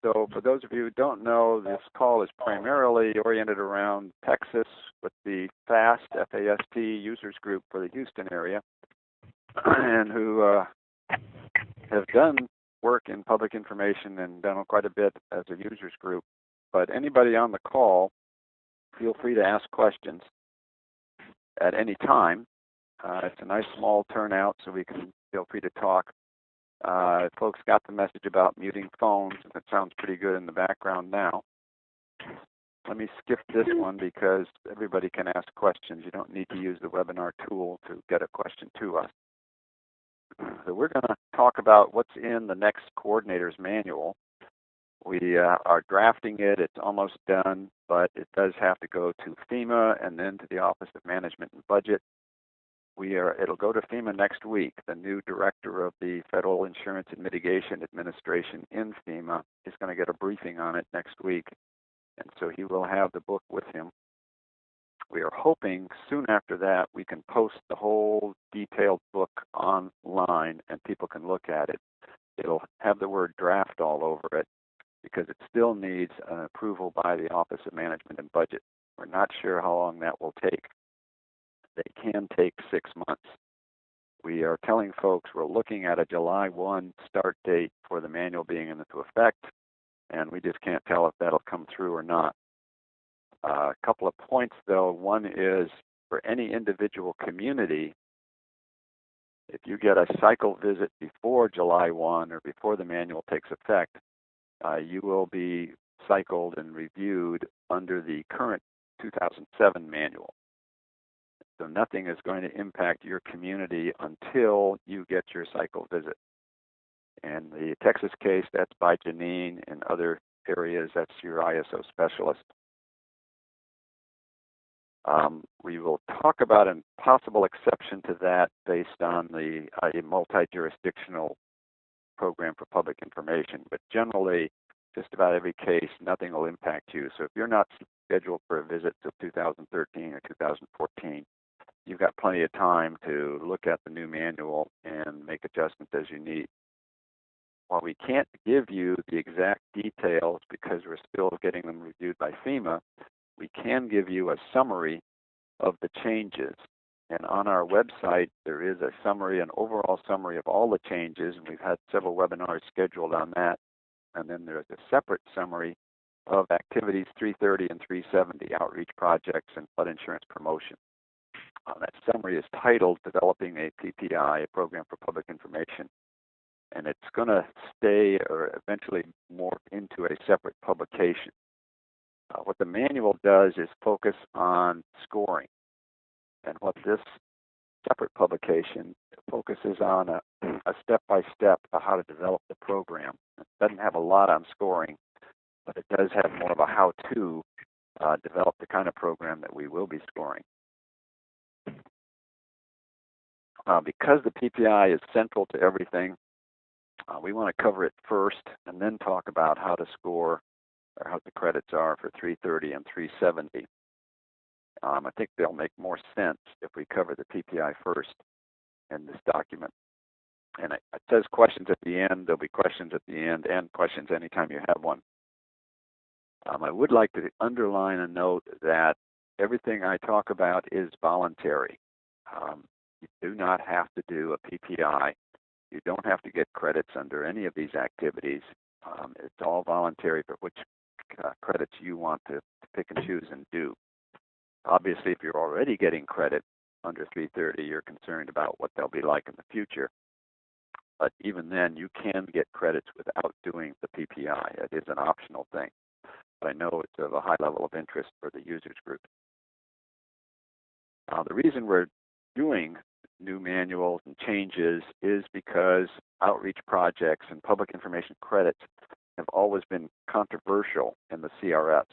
So for those of you who don't know, this call is primarily oriented around Texas with the FAST, F-A-S-T, users group for the Houston area, and who have done work in public information and done quite a bit as a users group. But anybody on the call, feel free to ask questions at any time. It's a nice small turnout, so we can feel free to talk. Folks got the message about muting phones. That sounds pretty good in the background now. Let me skip this one because everybody can ask questions. You don't need to use the webinar tool to get a question to us. So we're going to talk about what's in the next coordinator's manual. We are drafting it. It's almost done, but it does have to go to FEMA and then to the Office of Management and Budget. It'll go to FEMA next week. The new director of the Federal Insurance and Mitigation Administration in FEMA is going to get a briefing on it next week, and so he will have the book with him. We are hoping soon after that we can post the whole detailed book online and people can look at it. It'll have the word draft all over it because it still needs an approval by the Office of Management and Budget. We're not sure how long that will take. They can take 6 months. We are telling folks we're looking at a July 1 start date for the manual being into effect, and we just can't tell if that'll come through or not. A couple of points, though. One is for any individual community, if you get a cycle visit before July 1 or before the manual takes effect, you will be cycled and reviewed under the current 2007 manual. So nothing is going to impact your community until you get your cycle visit. In the Texas case, that's by Janine. In other areas, that's your ISO specialist. We will talk about a possible exception to that based on the multi-jurisdictional program for public information. But generally, just about every case, nothing will impact you. So if you're not scheduled for a visit till 2013 or 2014, you've got plenty of time to look at the new manual and make adjustments as you need. While we can't give you the exact details because we're still getting them reviewed by FEMA, we can give you a summary of the changes. And on our website, there is a summary, an overall summary of all the changes, and we've had several webinars scheduled on that. And then there's a separate summary of activities 330 and 370, outreach projects and flood insurance promotion. That summary is titled Developing a PPI, a Program for Public Information, and it's going to stay or eventually morph into a separate publication. What the manual does is focus on scoring, and what this separate publication focuses on a step-by-step of how to develop the program. It doesn't have a lot on scoring, but it does have more of a how-to develop the kind of program that we will be scoring. Because the PPI is central to everything, we want to cover it first and then talk about how to score or how the credits are for 330 and 370. I think they'll make more sense if we cover the PPI first in this document. And it says questions at the end. There'll be questions at the end and questions anytime you have one. I would like to underline a note that everything I talk about is voluntary. You do not have to do a PPI. You don't have to get credits under any of these activities. It's all voluntary for which credits you want to pick and choose and do. Obviously, if you're already getting credit under 330, you're concerned about what they'll be like in the future. But even then, you can get credits without doing the PPI. It is an optional thing. But I know it's of a high level of interest for the users group. The reason we're doing new manuals and changes is because outreach projects and public information credits have always been controversial in the CRS.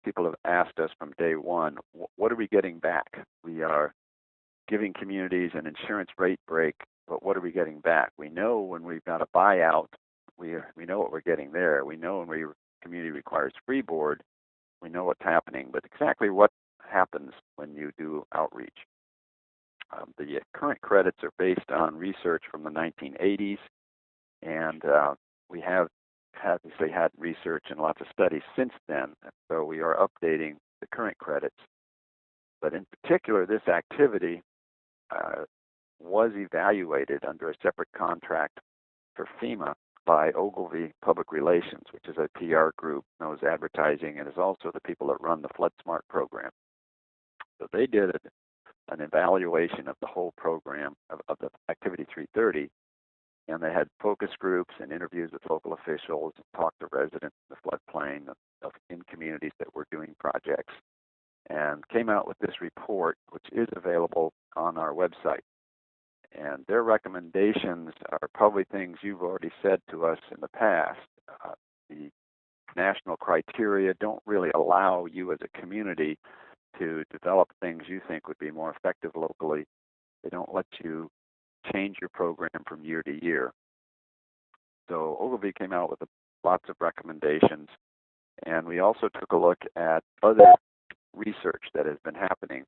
People have asked us from day one, what are we getting back? We are giving communities an insurance rate break, but what are we getting back? We know when we've got a buyout, we know what we're getting there. We know when the community requires freeboard, we know what's happening, but exactly what happens when you do outreach. The current credits are based on research from the 1980s, and we have obviously had research and lots of studies since then, so we are updating the current credits. But in particular, this activity was evaluated under a separate contract for FEMA by Ogilvy Public Relations, which is a PR group, knows advertising, and is also the people that run the Flood Smart program. So they did an evaluation of the whole program of the Activity 330, and they had focus groups and interviews with local officials, and talked to residents in the floodplain in communities that were doing projects, and came out with this report, which is available on our website. And their recommendations are probably things you've already said to us in the past. The national criteria don't really allow you as a community to develop things you think would be more effective locally. They don't let you change your program from year to year. So Ogilvy came out with lots of recommendations, and we also took a look at other research that has been happening.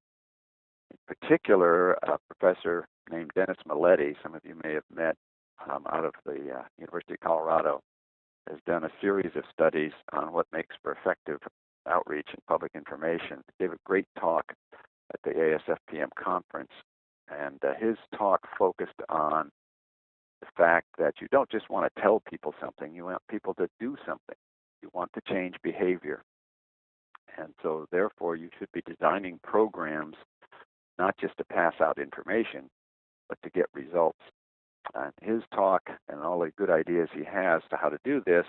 In particular, a professor named Dennis Milletti, some of you may have met out of the University of Colorado, has done a series of studies on what makes for effective outreach and public information. He gave a great talk at the ASFPM conference, and his talk focused on the fact that you don't just want to tell people something, you want people to do something. You want to change behavior. And so therefore you should be designing programs not just to pass out information, but to get results. And his talk and all the good ideas he has to how to do this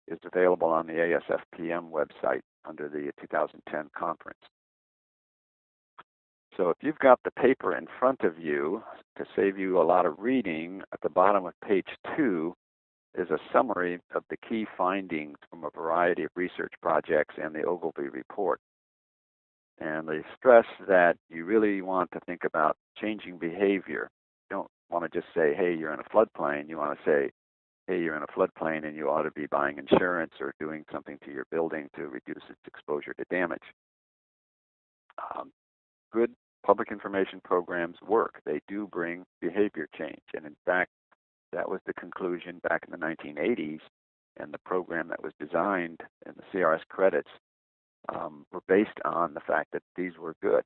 is available on the ASFPM website under the 2010 conference. So if you've got the paper in front of you, to save you a lot of reading, at the bottom of page 2 is a summary of the key findings from a variety of research projects and the Ogilvy report. And they stress that you really want to think about changing behavior. You don't want to just say, hey, you're in a floodplain. You want to say, hey, you're in a floodplain and you ought to be buying insurance or doing something to your building to reduce its exposure to damage. Good public information programs work. They do bring behavior change. And in fact, that was the conclusion back in the 1980s, and the program that was designed in the CRS credits were based on the fact that these were good.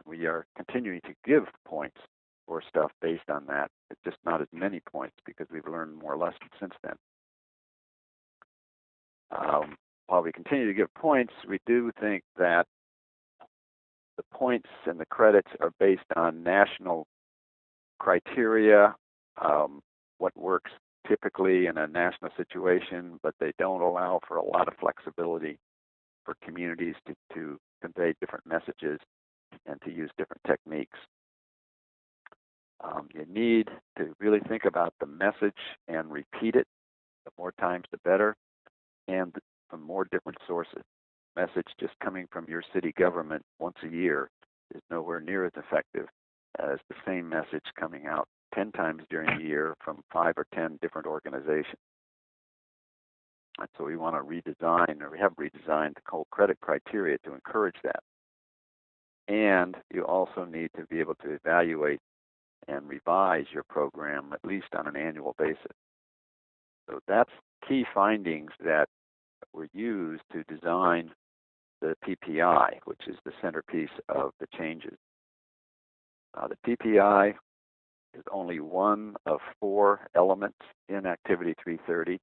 We are continuing to give points for stuff based on that. It's just not as many points because we've learned more lessons since then. While we continue to give points, we do think that the points and the credits are based on national criteria, what works typically in a national situation, but they don't allow for a lot of flexibility for communities to convey different messages and to use different techniques. You need to really think about the message and repeat it. The more times, the better, and from more different sources. Message just coming from your city government once a year is nowhere near as effective as the same message coming out 10 times during the year from 5 or 10 different organizations. And so we want to redesign, or we have redesigned the whole credit criteria to encourage that. And you also need to be able to evaluate and revise your program at least on an annual basis. So that's key findings that were used to design the PPI, which is the centerpiece of the changes. The PPI is only one of 4 elements in Activity 330.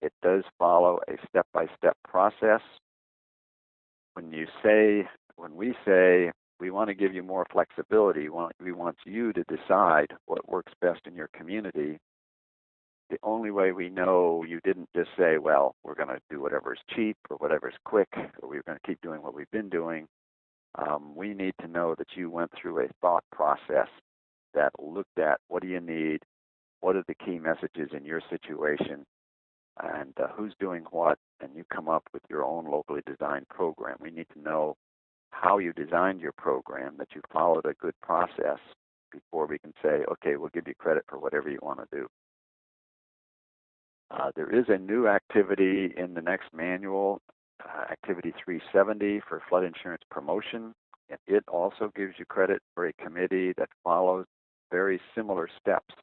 It does follow a step-by-step process. When we say we want to give you more flexibility, we want you to decide what works best in your community, the only way we know you didn't just say, well, we're going to do whatever's cheap or whatever's quick, or we're going to keep doing what we've been doing. We need to know that you went through a thought process that looked at what do you need, what are the key messages in your situation, and who's doing what, and you come up with your own locally designed program. We need to know how you designed your program, that you followed a good process before we can say, okay, we'll give you credit for whatever you want to do. There is a new activity in the next manual, Activity 370 for flood insurance promotion. And it also gives you credit for a committee that follows very similar steps.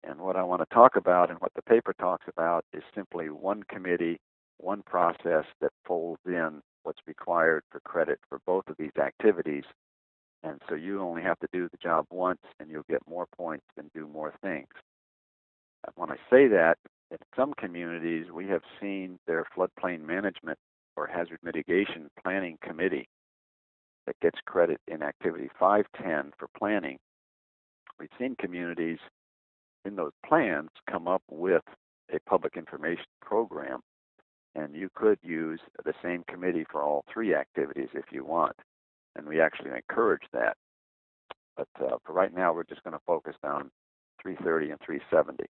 And what I want to talk about and what the paper talks about is simply one committee, one process that folds in what's required for credit for both of these activities. And so you only have to do the job once and you'll get more points and do more things. And when I say that, in some communities, we have seen their floodplain management or hazard mitigation planning committee that gets credit in activity 510 for planning. We've seen communities in those plans come up with a public information program, and you could use the same committee for all three activities if you want, and we actually encourage that. But for right now, we're just going to focus on 330 and 370.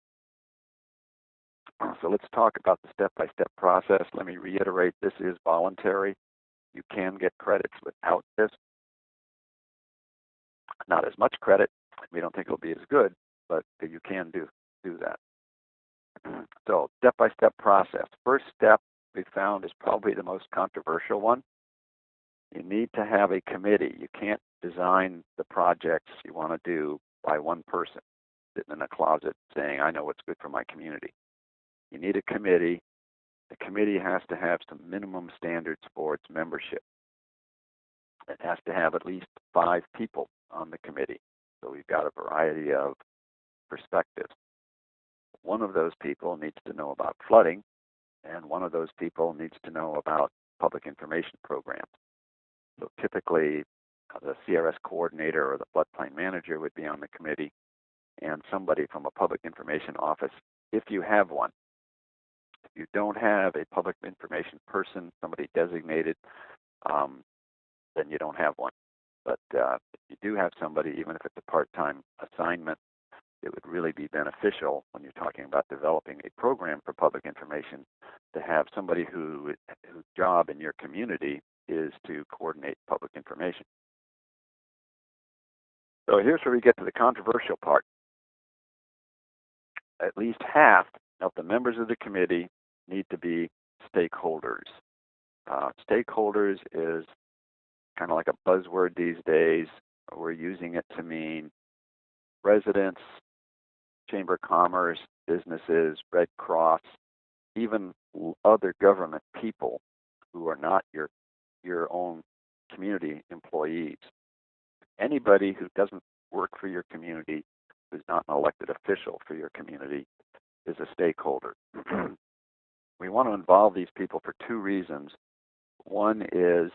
So let's talk about the step-by-step process. Let me reiterate, this is voluntary. You can get credits without this. Not as much credit. We don't think it'll be as good, but you can do that. So step-by-step process. First step we found is probably the most controversial one. You need to have a committee. You can't design the projects you want to do by one person sitting in a closet saying, I know what's good for my community. You need a committee. The committee has to have some minimum standards for its membership. It has to have at least 5 people on the committee. So we've got a variety of perspectives. One of those people needs to know about flooding, and one of those people needs to know about public information programs. So typically, the CRS coordinator or the floodplain manager would be on the committee, and somebody from a public information office, if you have one. If you don't have a public information person, somebody designated, then you don't have one. But if you do have somebody, even if it's a part-time assignment, it would really be beneficial when you're talking about developing a program for public information to have somebody whose job in your community is to coordinate public information. So here's where we get to the controversial part. At least half of the members of the committee need to be stakeholders. Stakeholders is kind of like a buzzword these days. We're using it to mean residents, Chamber of Commerce, businesses, Red Cross, even other government people who are not your own community employees. Anybody who doesn't work for your community, who's not an elected official for your community, is a stakeholder. We want to involve these people for 2 reasons. One is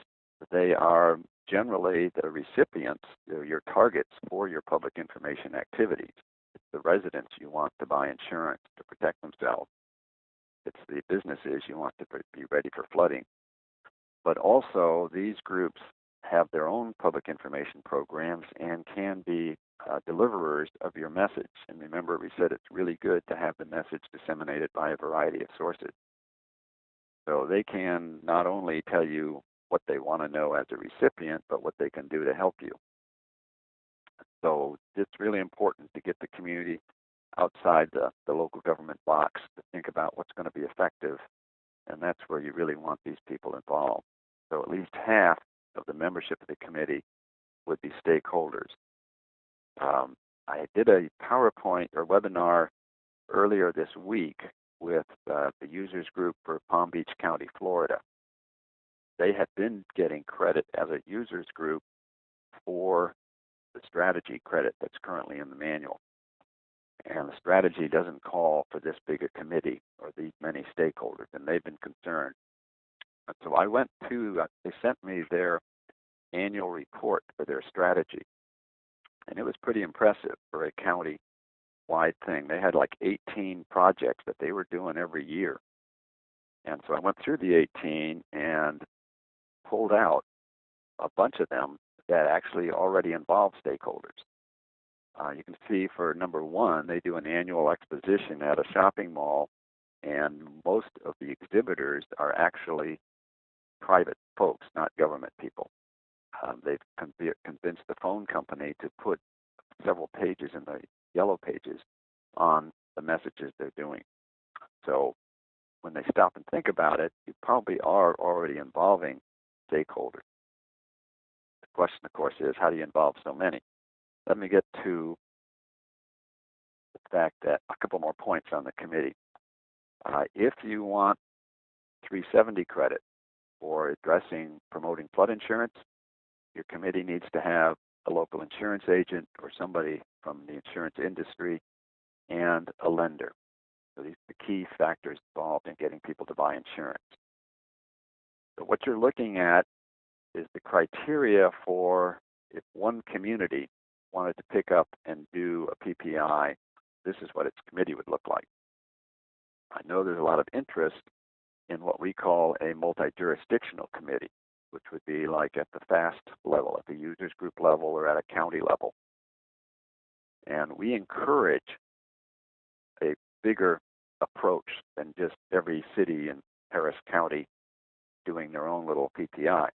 they are generally the recipients, your targets for your public information activities. It's the residents you want to buy insurance to protect themselves. It's the businesses you want to be ready for flooding. But also, these groups have their own public information programs and can be deliverers of your message. And remember, we said it's really good to have the message disseminated by a variety of sources. So they can not only tell you what they want to know as a recipient, but what they can do to help you. So it's really important to get the community outside the local government box to think about what's going to be effective, and that's where you really want these people involved. So at least half of the membership of the committee would be stakeholders. I did a PowerPoint or webinar earlier this week with the users group for Palm Beach County, Florida. They had been getting credit as a users group for the strategy credit that's currently in the manual. And the strategy doesn't call for this big a committee or these many stakeholders, and they've been concerned. And so I went to, they sent me their annual report for their strategy, and it was pretty impressive for a county-wide thing. They had like 18 projects that they were doing every year. And so I went through the 18 and pulled out a bunch of them that actually already involve stakeholders. You can see for number 1, they do an annual exposition at a shopping mall, and most of the exhibitors are actually private folks, not government people. They've convinced the phone company to put several pages in the yellow pages on the messages they're doing. So when they stop and think about it, you probably are already involving stakeholders. The question, of course, is how do you involve so many? Let me get to the fact that a couple more points on the committee. If you want 370 credit for promoting flood insurance, your committee needs to have a local insurance agent or somebody from the insurance industry and a lender. So these are the key factors involved in getting people to buy insurance. So what you're looking at is the criteria for if one community wanted to pick up and do a PPI, this is what its committee would look like. I know there's a lot of interest in what we call a multi-jurisdictional committee, which would be like at the FAST level, at the users group level, or at a county level. And we encourage a bigger approach than just every city in Harris County doing their own little PPI,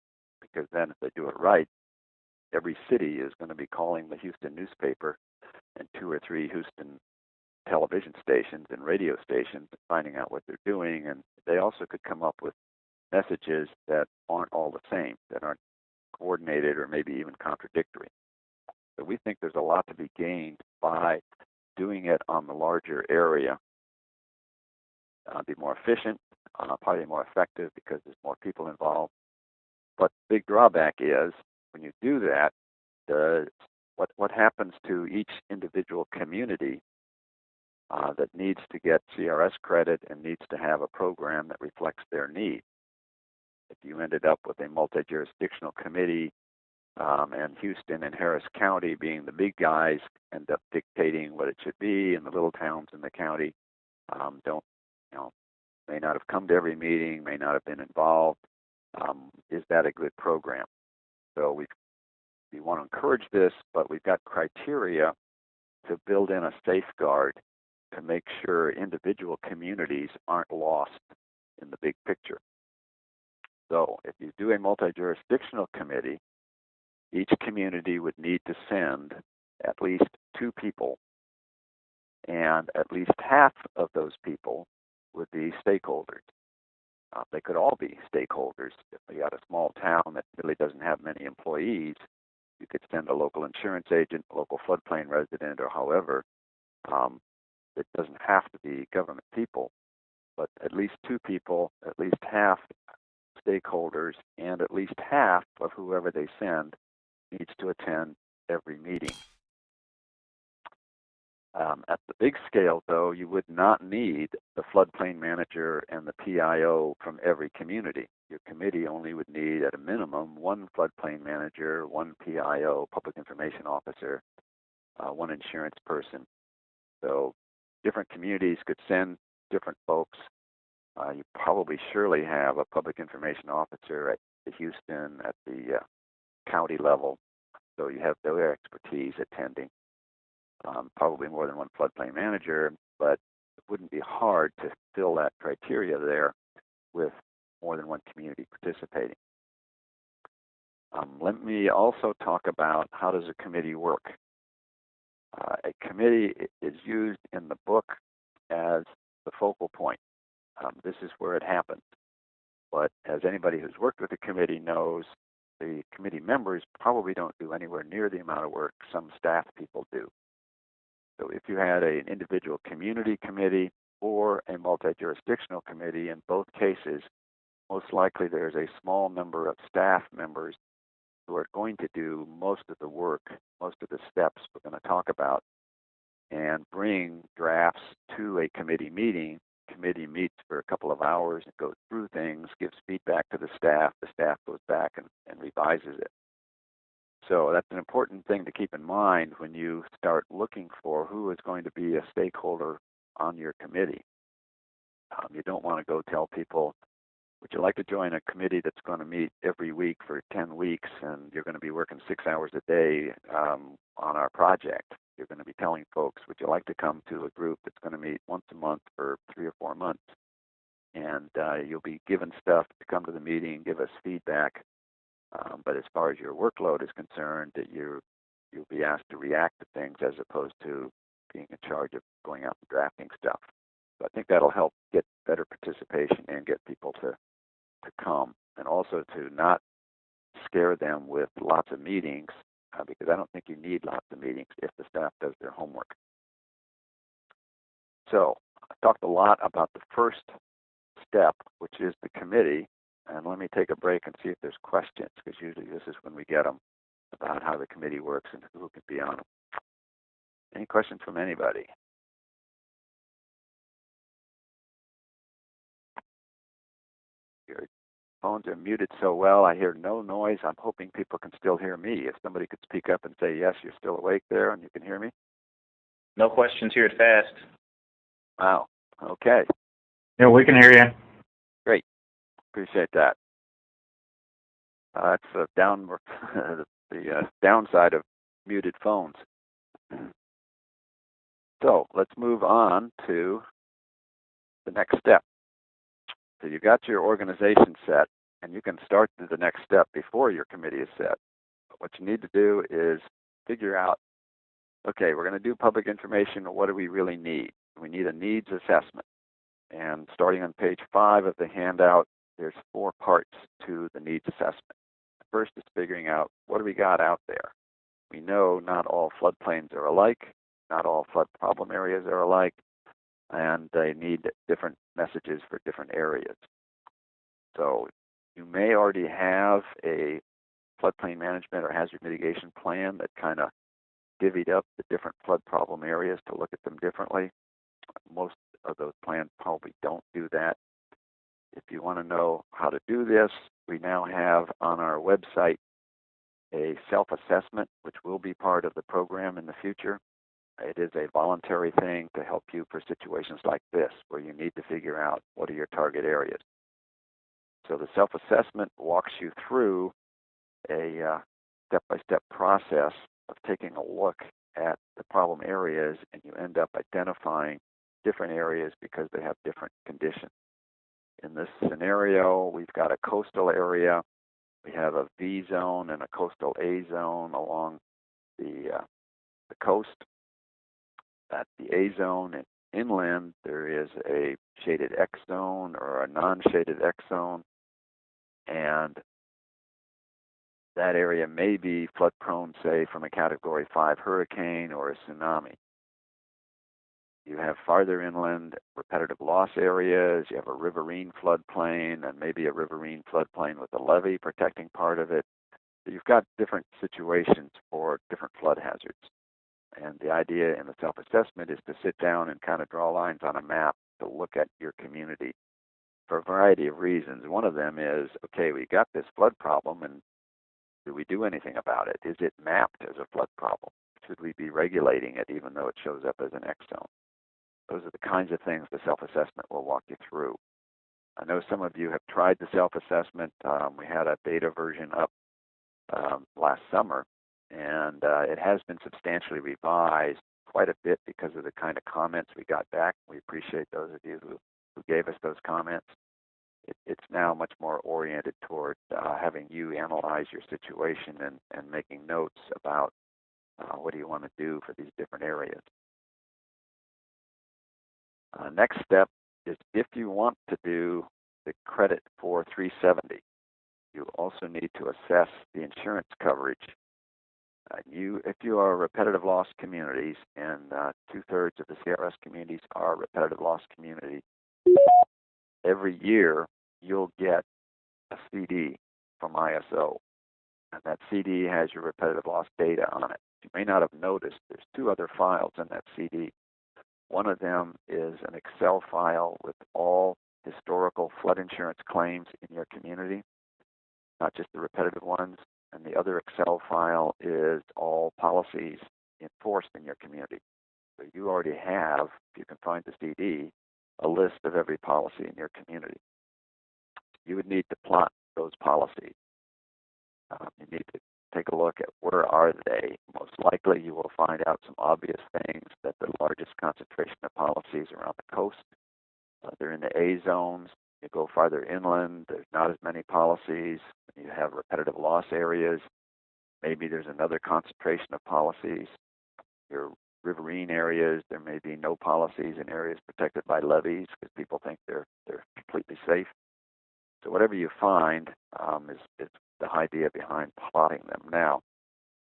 because then if they do it right, every city is going to be calling the Houston newspaper and 2 or 3 Houston television stations and radio stations and finding out what they're doing. And they also could come up with messages that aren't all the same, that aren't coordinated or maybe even contradictory. So we think there's a lot to be gained by doing it on the larger area. Be more efficient, probably more effective because there's more people involved. But the big drawback is when you do that, what happens to each individual community that needs to get CRS credit and needs to have a program that reflects their needs. If you ended up with a multi-jurisdictional committee and Houston and Harris County being the big guys end up dictating what it should be, and the little towns in the county may not have come to every meeting, may not have been involved. Is that a good program? So we want to encourage this, but we've got criteria to build in a safeguard to make sure individual communities aren't lost in the big picture. So if you do a multi-jurisdictional committee, each community would need to send at least 2 people, and at least half of those people would be stakeholders. They could all be stakeholders. If you got a small town that really doesn't have many employees, you could send a local insurance agent, a local floodplain resident, or however. It doesn't have to be government people, but at least 2 people, at least half stakeholders, and at least half of whoever they send needs to attend every meeting. At the big scale, though, you would not need the floodplain manager and the PIO from every community. Your committee only would need, at a minimum, 1 floodplain manager, 1 PIO, public information officer, 1 insurance person. So different communities could send different folks. You probably surely have a public information officer at the Houston, at the county level, so you have their expertise attending. Probably more than 1 floodplain manager, but it wouldn't be hard to fill that criteria there with more than 1 community participating. Let me also talk about how does a committee work. A committee is used in the book as the focal point. This is where it happens. But as anybody who's worked with a committee knows, the committee members probably don't do anywhere near the amount of work some staff people do. So if you had an individual community committee or a multi-jurisdictional committee, in both cases, most likely there's a small number of staff members who are going to do most of the work, most of the steps we're going to talk about, and bring drafts to a committee meeting. Committee meets for a couple of hours and goes through things, gives feedback to the staff goes back and revises it. So that's an important thing to keep in mind when you start looking for who is going to be a stakeholder on your committee. You don't want to go tell people, would you like to join a committee that's going to meet every week for 10 weeks and you're going to be working 6 hours a day on our project? You're going to be telling folks, would you like to come to a group that's going to meet once a month for 3 or 4 months? And you'll be given stuff to come to the meeting, give us feedback. But as far as your workload is concerned, that you'll be asked to react to things as opposed to being in charge of going out and drafting stuff. So I think that'll help get better participation and get people to come, and also to not scare them with lots of meetings, because I don't think you need lots of meetings if the staff does their homework. So I talked a lot about the first step, which is the committee. And let me take a break and see if there's questions, because usually this is when we get them about how the committee works and who can be on them. Any questions from anybody? Your phones are muted so well, I hear no noise. I'm hoping people can still hear me. If somebody could speak up and say, yes, you're still awake there and you can hear me. No questions here at FAST. Wow. Okay. Yeah, we can hear you. Great. Appreciate that. That's the downside of muted phones. So let's move on to the next step. So you got your organization set, and you can start the next step before your committee is set. But what you need to do is figure out, okay, we're going to do public information. What do we really need? We need a needs assessment. And starting on page 5 of the handout, there's 4 parts to the needs assessment. The first is figuring out what do we got out there. We know not all floodplains are alike, not all flood problem areas are alike, and they need different messages for different areas. So you may already have a floodplain management or hazard mitigation plan that kind of divvied up the different flood problem areas to look at them differently. Most of those plans probably don't do that. If you want to know how to do this, we now have on our website a self-assessment, which will be part of the program in the future. It is a voluntary thing to help you for situations like this, where you need to figure out what are your target areas. So the self-assessment walks you through a step-by-step process of taking a look at the problem areas, and you end up identifying different areas because they have different conditions. In this scenario, we've got a coastal area. We have a V zone and a coastal A zone along the coast. At the A zone and inland, there is a shaded X zone or a non-shaded X zone, and that area may be flood prone, say, from a Category 5 hurricane or a tsunami. You have farther inland repetitive loss areas. You have a riverine floodplain and maybe a riverine floodplain with a levee protecting part of it. So you've got different situations for different flood hazards. And the idea in the self-assessment is to sit down and kind of draw lines on a map to look at your community for a variety of reasons. One of them is, okay, we got this flood problem, and do we do anything about it? Is it mapped as a flood problem? Should we be regulating it even though it shows up as an X zone? Those are the kinds of things the self-assessment will walk you through. I know some of you have tried the self-assessment. We had a beta version up last summer, and it has been substantially revised quite a bit because of the kind of comments we got back. We appreciate those of you who gave us those comments. It's now much more oriented toward having you analyze your situation and making notes about what do you want to do for these different areas. Next step is if you want to do the credit for 370, you also need to assess the insurance coverage. If you are repetitive loss communities, and 2/3 of the CRS communities are repetitive loss communities, every year you'll get a CD from ISO, and that CD has your repetitive loss data on it. You may not have noticed there's 2 other files in that CD. One of them is an Excel file with all historical flood insurance claims in your community, not just the repetitive ones. And the other Excel file is all policies enforced in your community. So you already have, if you can find the CD, a list of every policy in your community. You would need to plot those policies. You need to take a look at where are they. Most likely you will find out some obvious things, that the largest concentration of policies are on the coast. They're in the A zones. You go farther inland, there's not as many policies. You have repetitive loss areas. Maybe there's another concentration of policies. Your riverine areas, there may be no policies in areas protected by levees because people think they're completely safe. So whatever you find is the idea behind plotting them. Now,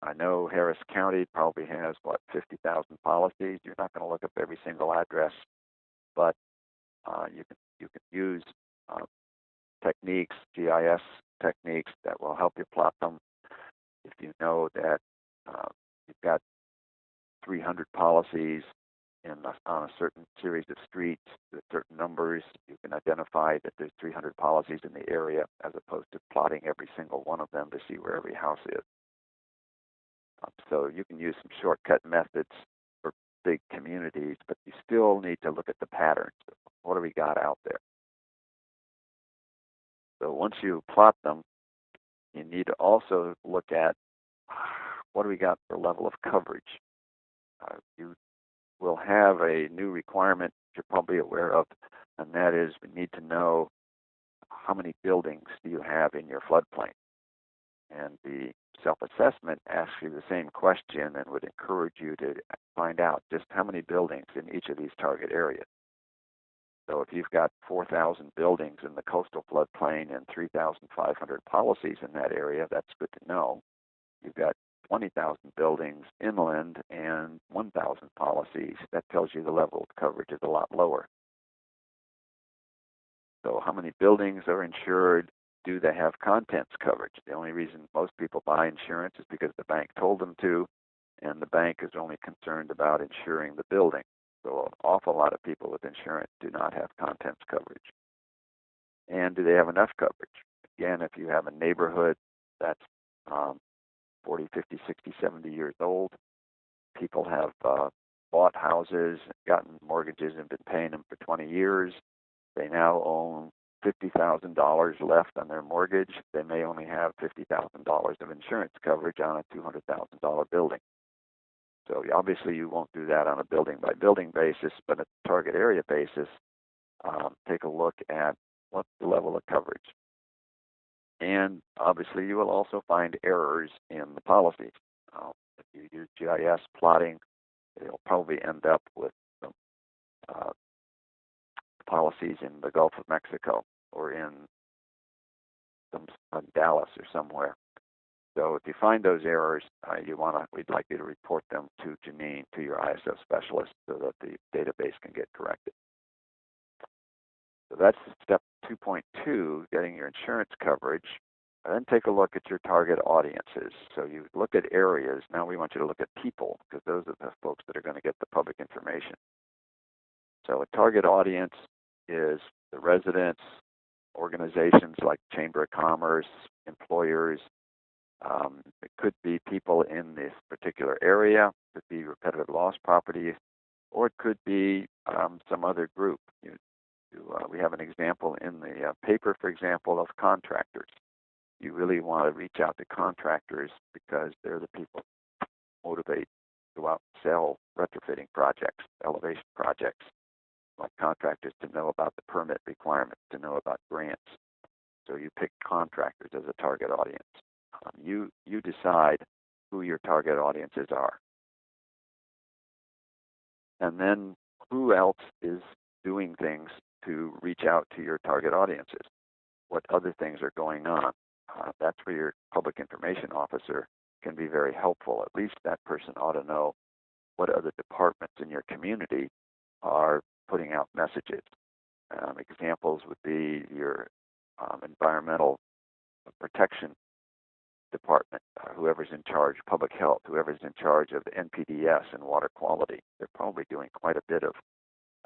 I know Harris County probably has, 50,000 policies. You're not going to look up every single address but you can use techniques, GIS techniques that will help you plot them. If you know that you've got 300 policies on a certain series of streets with certain numbers, you can identify that there's 300 policies in the area as opposed to plotting every single one of them to see where every house is. So you can use some shortcut methods for big communities, but you still need to look at the patterns. What do we got out there? So once you plot them, you need to also look at what do we got for level of coverage. You will have a new requirement you're probably aware of, and that is we need to know how many buildings do you have in your floodplain. And the self-assessment asks you the same question and would encourage you to find out just how many buildings in each of these target areas. So if you've got 4,000 buildings in the coastal floodplain and 3,500 policies in that area, that's good to know. You've got 20,000 buildings inland and 1,000 policies. That tells you the level of coverage is a lot lower. So how many buildings are insured? Do they have contents coverage? The only reason most people buy insurance is because the bank told them to, and the bank is only concerned about insuring the building. So an awful lot of people with insurance do not have contents coverage. And do they have enough coverage? Again, if you have a neighborhood that's 40, 50, 60, 70 years old, people have bought houses, gotten mortgages, and been paying them for 20 years. They now own $50,000 left on their mortgage. They may only have $50,000 of insurance coverage on a $200,000 building. So obviously you won't do that on a building-by-building basis, but at a target area basis, take a look at what's the level of coverage. And obviously you will also find errors in the policies. If you use GIS plotting, you'll probably end up with some policies in the Gulf of Mexico or in Dallas or somewhere. So if you find those errors, we'd like you to report them to Janine, to your ISO specialist, so that the database can get corrected. So that's step 2.2, getting your insurance coverage. And then take a look at your target audiences. So you look at areas. Now we want you to look at people, because those are the folks that are going to get the public information. So a target audience is the residents, organizations like Chamber of Commerce, employers. It could be people in this particular area. It could be repetitive loss property, or it could be some other group. We have an example in the paper, for example, of contractors. You really want to reach out to contractors because they're the people who motivate to go out and sell retrofitting projects, elevation projects. Like contractors to know about the permit requirements, to know about grants. So you pick contractors as a target audience. You decide who your target audiences are. And then who else is doing things to reach out to your target audiences? What other things are going on? That's where your public information officer can be very helpful. At least that person ought to know what other departments in your community are putting out messages. Examples would be your environmental protection department, whoever's in charge, public health, whoever's in charge of NPDS and water quality. They're probably doing quite a bit of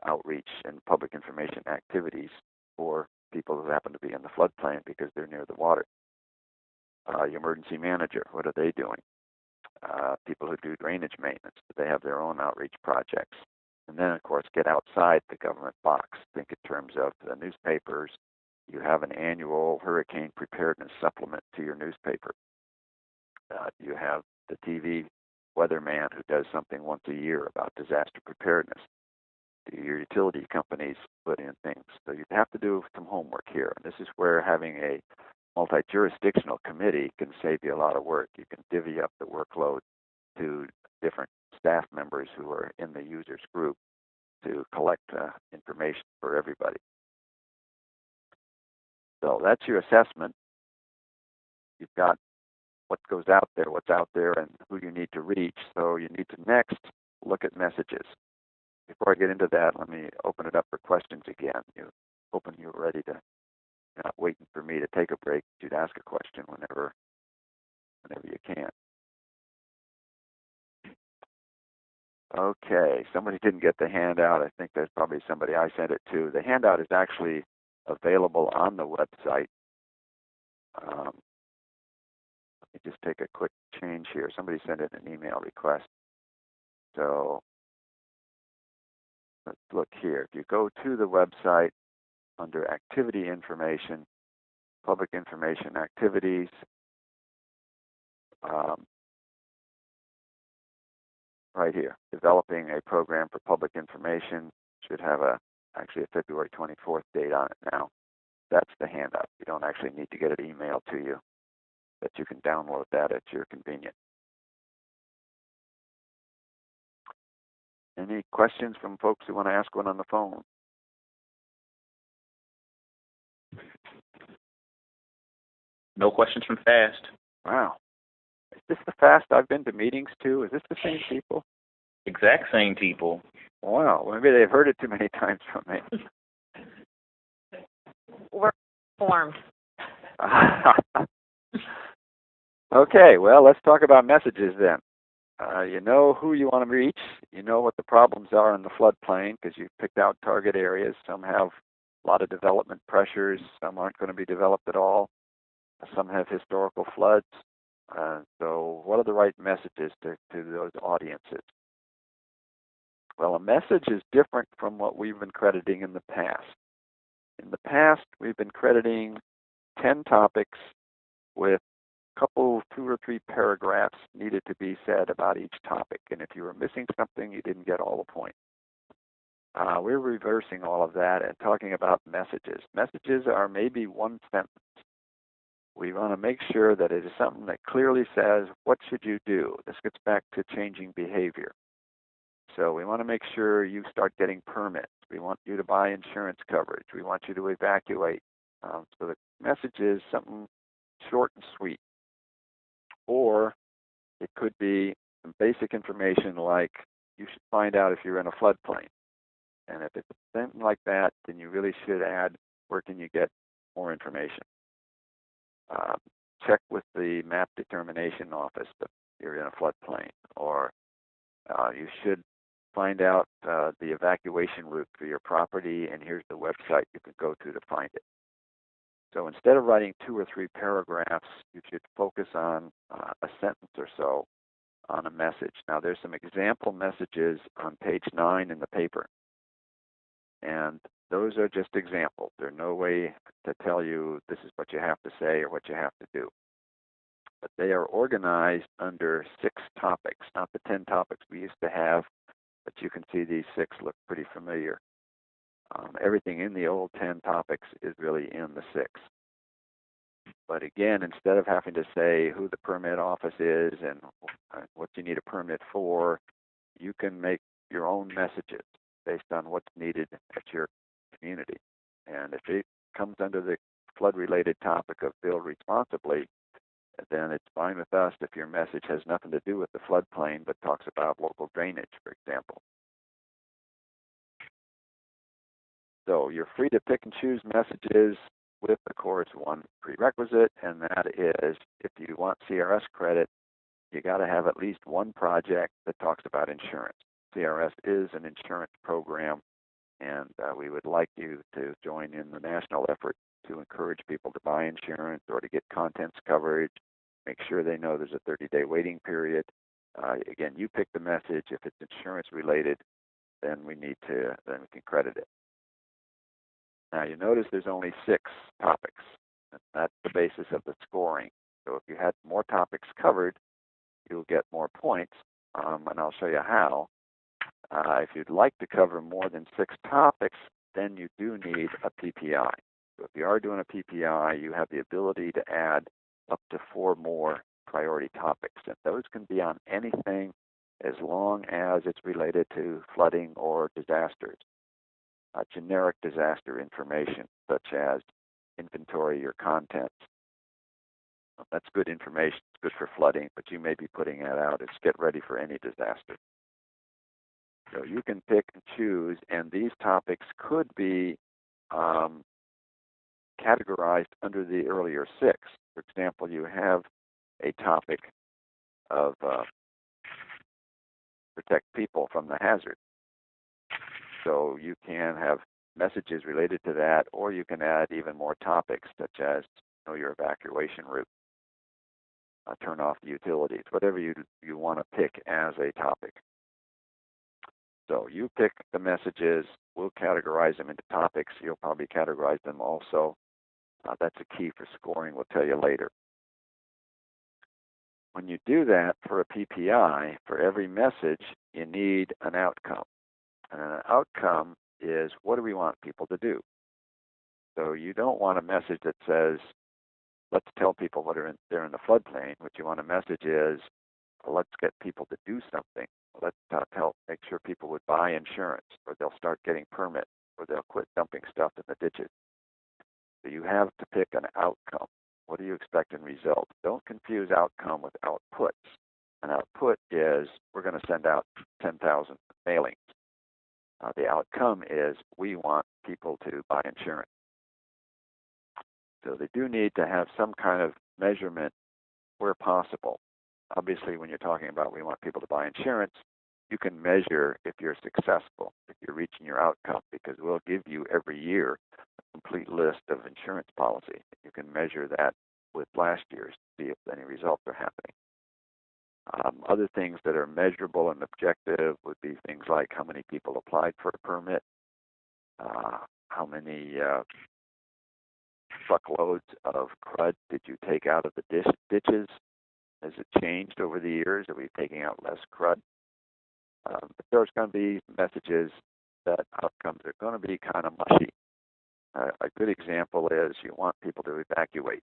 outreach and public information activities for people who happen to be in the floodplain because they're near the water. Your emergency manager, what are they doing? People who do drainage maintenance, they have their own outreach projects. And then, of course, get outside the government box. Think in terms of the newspapers. You have an annual hurricane preparedness supplement to your newspaper. You have the TV weatherman who does something once a year about disaster preparedness. Do your utility companies put in things? So you have to do some homework here. And this is where having a multi-jurisdictional committee can save you a lot of work. You can divvy up the workload to different staff members who are in the users group to collect information for everybody. So that's your assessment. You've got what goes out there, what's out there, and who you need to reach. So you need to next look at messages. before I get into that, let me open it up for questions again. Hoping you're ready to, not waiting for me to take a break. You'd ask a question whenever you can. Okay, somebody didn't get the handout. I think there's probably somebody I sent it to. The handout is actually available on the website. Let me just take a quick change here. Somebody sent in an email request. So let's look here. If you go to the website under activity information, public information activities, right here, developing a program for public information, should have actually a February 24th date on it now. That's the handout. You don't actually need to get it emailed to you, but you can download that at your convenience. Any questions from folks who want to ask one on the phone? No questions from FAST. Wow. Is this the FAST I've been to meetings to? Is this the same people? Exact same people. Wow. Well, maybe they've heard it too many times from me. We're informed. Okay, well, let's talk about messages then. You know who you want to reach. You know what the problems are in the floodplain because you've picked out target areas. Some have a lot of development pressures. Some aren't going to be developed at all. Some have historical floods. So what are the right messages to those audiences? Well, a message is different from what we've been crediting in the past. In the past, we've been crediting 10 topics with a couple, 2 or 3 paragraphs needed to be said about each topic. And if you were missing something, you didn't get all the points. We're reversing all of that and talking about messages. Messages are maybe one sentence. We want to make sure that it is something that clearly says, what should you do? This gets back to changing behavior. So we want to make sure you start getting permits. We want you to buy insurance coverage. We want you to evacuate. So the message is something short and sweet. Or it could be some basic information like you should find out if you're in a floodplain. And if it's something like that, then you really should add, where can you get more information? Check with the map determination office that you're in a floodplain. Or you should find out the evacuation route for your property, and here's the website you can go to find it. So instead of writing 2 or 3 paragraphs, you should focus on a sentence or so on a message. Now, there's some example messages on page 9 in the paper, and those are just examples. There's no way to tell you this is what you have to say or what you have to do. But they are organized under 6 topics, not the 10 topics we used to have, but you can see these 6 look pretty familiar. Everything in the old 10 topics is really in the 6. But again, instead of having to say who the permit office is and what you need a permit for, you can make your own messages based on what's needed at your community. And if it comes under the flood-related topic of build responsibly, then it's fine with us if your message has nothing to do with the floodplain but talks about local drainage, for example. So you're free to pick and choose messages with, of course, one prerequisite, and that is if you want CRS credit, you got to have at least one project that talks about insurance. CRS is an insurance program, and we would like you to join in the national effort to encourage people to buy insurance or to get contents coverage, make sure they know there's a 30-day waiting period. Again, you pick the message. If it's insurance related, then we can credit it. Now, you notice there's only 6 topics, and that's the basis of the scoring. So if you had more topics covered, you'll get more points, and I'll show you how. If you'd like to cover more than 6 topics, then you do need a PPI. So if you are doing a PPI, you have the ability to add up to 4 more priority topics, and those can be on anything as long as it's related to flooding or disasters. Generic disaster information, such as inventory your contents. That's good information. It's good for flooding, but you may be putting that out as get ready for any disaster. So you can pick and choose, and these topics could be categorized under the earlier six. For example, you have a topic of protect people from the hazard. So you can have messages related to that, or you can add even more topics, such as know your evacuation route, turn off the utilities, whatever you want to pick as a topic. So you pick the messages, we'll categorize them into topics. You'll probably categorize them also. That's a key for scoring, we'll tell you later. When you do that for a PPI, for every message, you need an outcome. And an outcome is, what do we want people to do? So you don't want a message that says, let's tell people they're in the floodplain. What you want a message is, let's get people to do something. Let's help make sure people would buy insurance, or they'll start getting permits, or they'll quit dumping stuff in the ditches. So you have to pick an outcome. What do you expect in result? Don't confuse outcome with outputs. An output is, we're going to send out 10,000 mailings. The outcome is, we want people to buy insurance. So they do need to have some kind of measurement where possible. Obviously, when you're talking about we want people to buy insurance, you can measure if you're successful, if you're reaching your outcome, because we'll give you every year a complete list of insurance policies. You can measure that with last year's to see if any results are happening. Other things that are measurable and objective would be things like how many people applied for a permit, how many truckloads of crud did you take out of the ditches? Has it changed over the years? Are we taking out less crud? But there's going to be messages that outcomes are going to be kind of mushy. A good example is you want people to evacuate.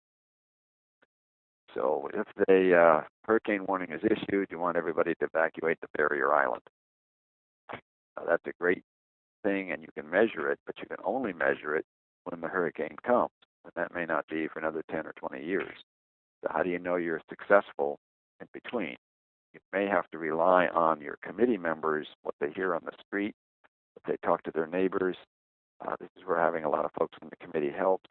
So if the hurricane warning is issued, you want everybody to evacuate the barrier island. That's a great thing, and you can measure it, but you can only measure it when the hurricane comes, and that may not be for another 10 or 20 years. So how do you know you're successful in between? You may have to rely on your committee members, what they hear on the street, what they talk to their neighbors. This is where having a lot of folks in the committee helps.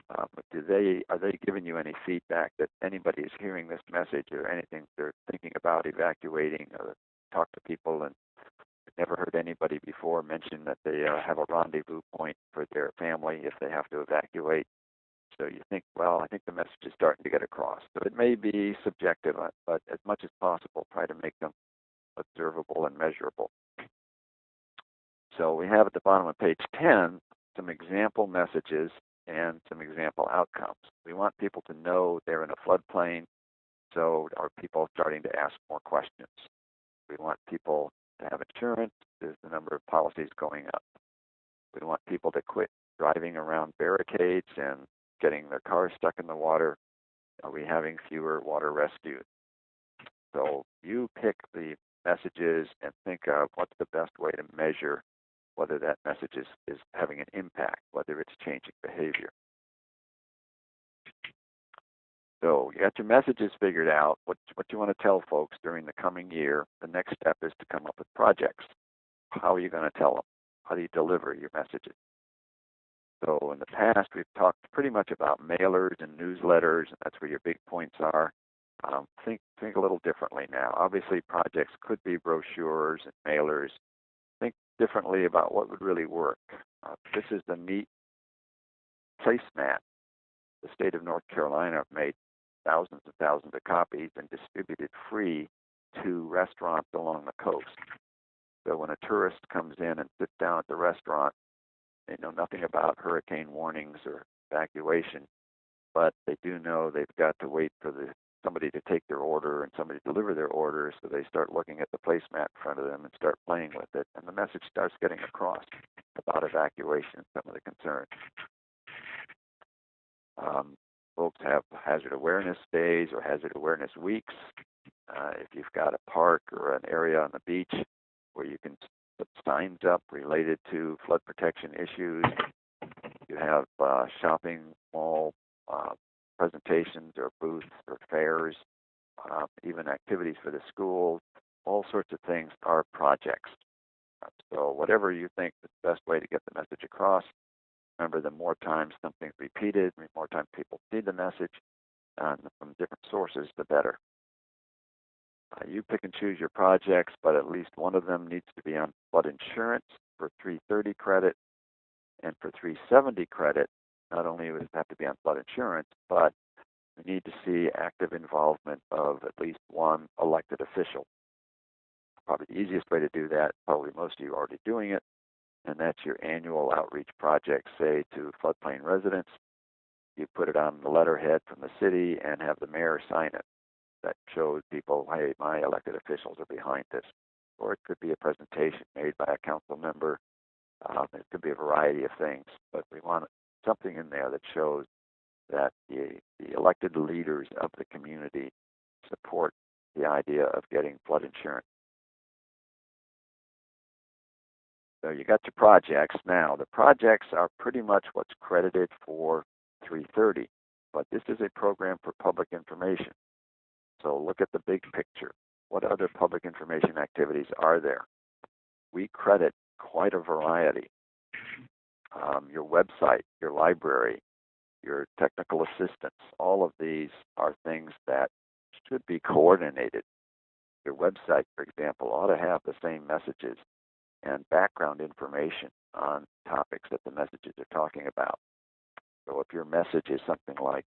But are they giving you any feedback that anybody is hearing this message or anything they're thinking about evacuating, or talk to people and never heard anybody before mention that they have a rendezvous point for their family if they have to evacuate? So you think, well, I think the message is starting to get across. So it may be subjective, but as much as possible, try to make them observable and measurable. So we have at the bottom of page 10 some example messages and some example outcomes. We want people to know they're in a floodplain, so are people starting to ask more questions? We want people to have insurance. Is the number of policies going up? We want people to quit driving around barricades and getting their cars stuck in the water. Are we having fewer water rescues? So you pick the messages and think of what's the best way to measure whether that message is having an impact, whether it's changing behavior. So you got your messages figured out, what you want to tell folks during the coming year. The next step is to come up with projects. How are you going to tell them? How do you deliver your messages? So in the past, we've talked pretty much about mailers and newsletters, and that's where your big points are. Think a little differently now. Obviously, projects could be brochures and mailers. Think differently about what would really work. This is the neat placemat. The state of North Carolina made thousands and thousands of copies and distributed free to restaurants along the coast. So when a tourist comes in and sits down at the restaurant, they know nothing about hurricane warnings or evacuation, but they do know they've got to wait for somebody to take their order and somebody to deliver their order, so they start looking at the placemat in front of them and start playing with it, and the message starts getting across about evacuation and some of the concerns. Folks have hazard awareness days or hazard awareness weeks. If you've got a park or an area on the beach where you can put signs up related to flood protection issues, you have shopping mall presentations or booths or fairs, even activities for the schools, all sorts of things are projects. So whatever you think is the best way to get the message across, remember the more times something's repeated, the more times people see the message from different sources, the better. You pick and choose your projects, but at least one of them needs to be on flood insurance for 330 credit, and for 370 credit, not only would it have to be on flood insurance, but we need to see active involvement of at least one elected official. Probably the easiest way to do that, probably most of you are already doing it, and that's your annual outreach project, say to floodplain residents. You put it on the letterhead from the city and have the mayor sign it. That shows people, hey, my elected officials are behind this. Or it could be a presentation made by a council member. It could be a variety of things, but we want something in there that shows that the elected leaders of the community support the idea of getting flood insurance. So you got your projects. Now, the projects are pretty much what's credited for 330, but this is a program for public information. So look at the big picture. What other public information activities are there? We credit quite a variety. Your website, your library, your technical assistance, all of these are things that should be coordinated. Your website, for example, ought to have the same messages and background information on topics that the messages are talking about. So if your message is something like,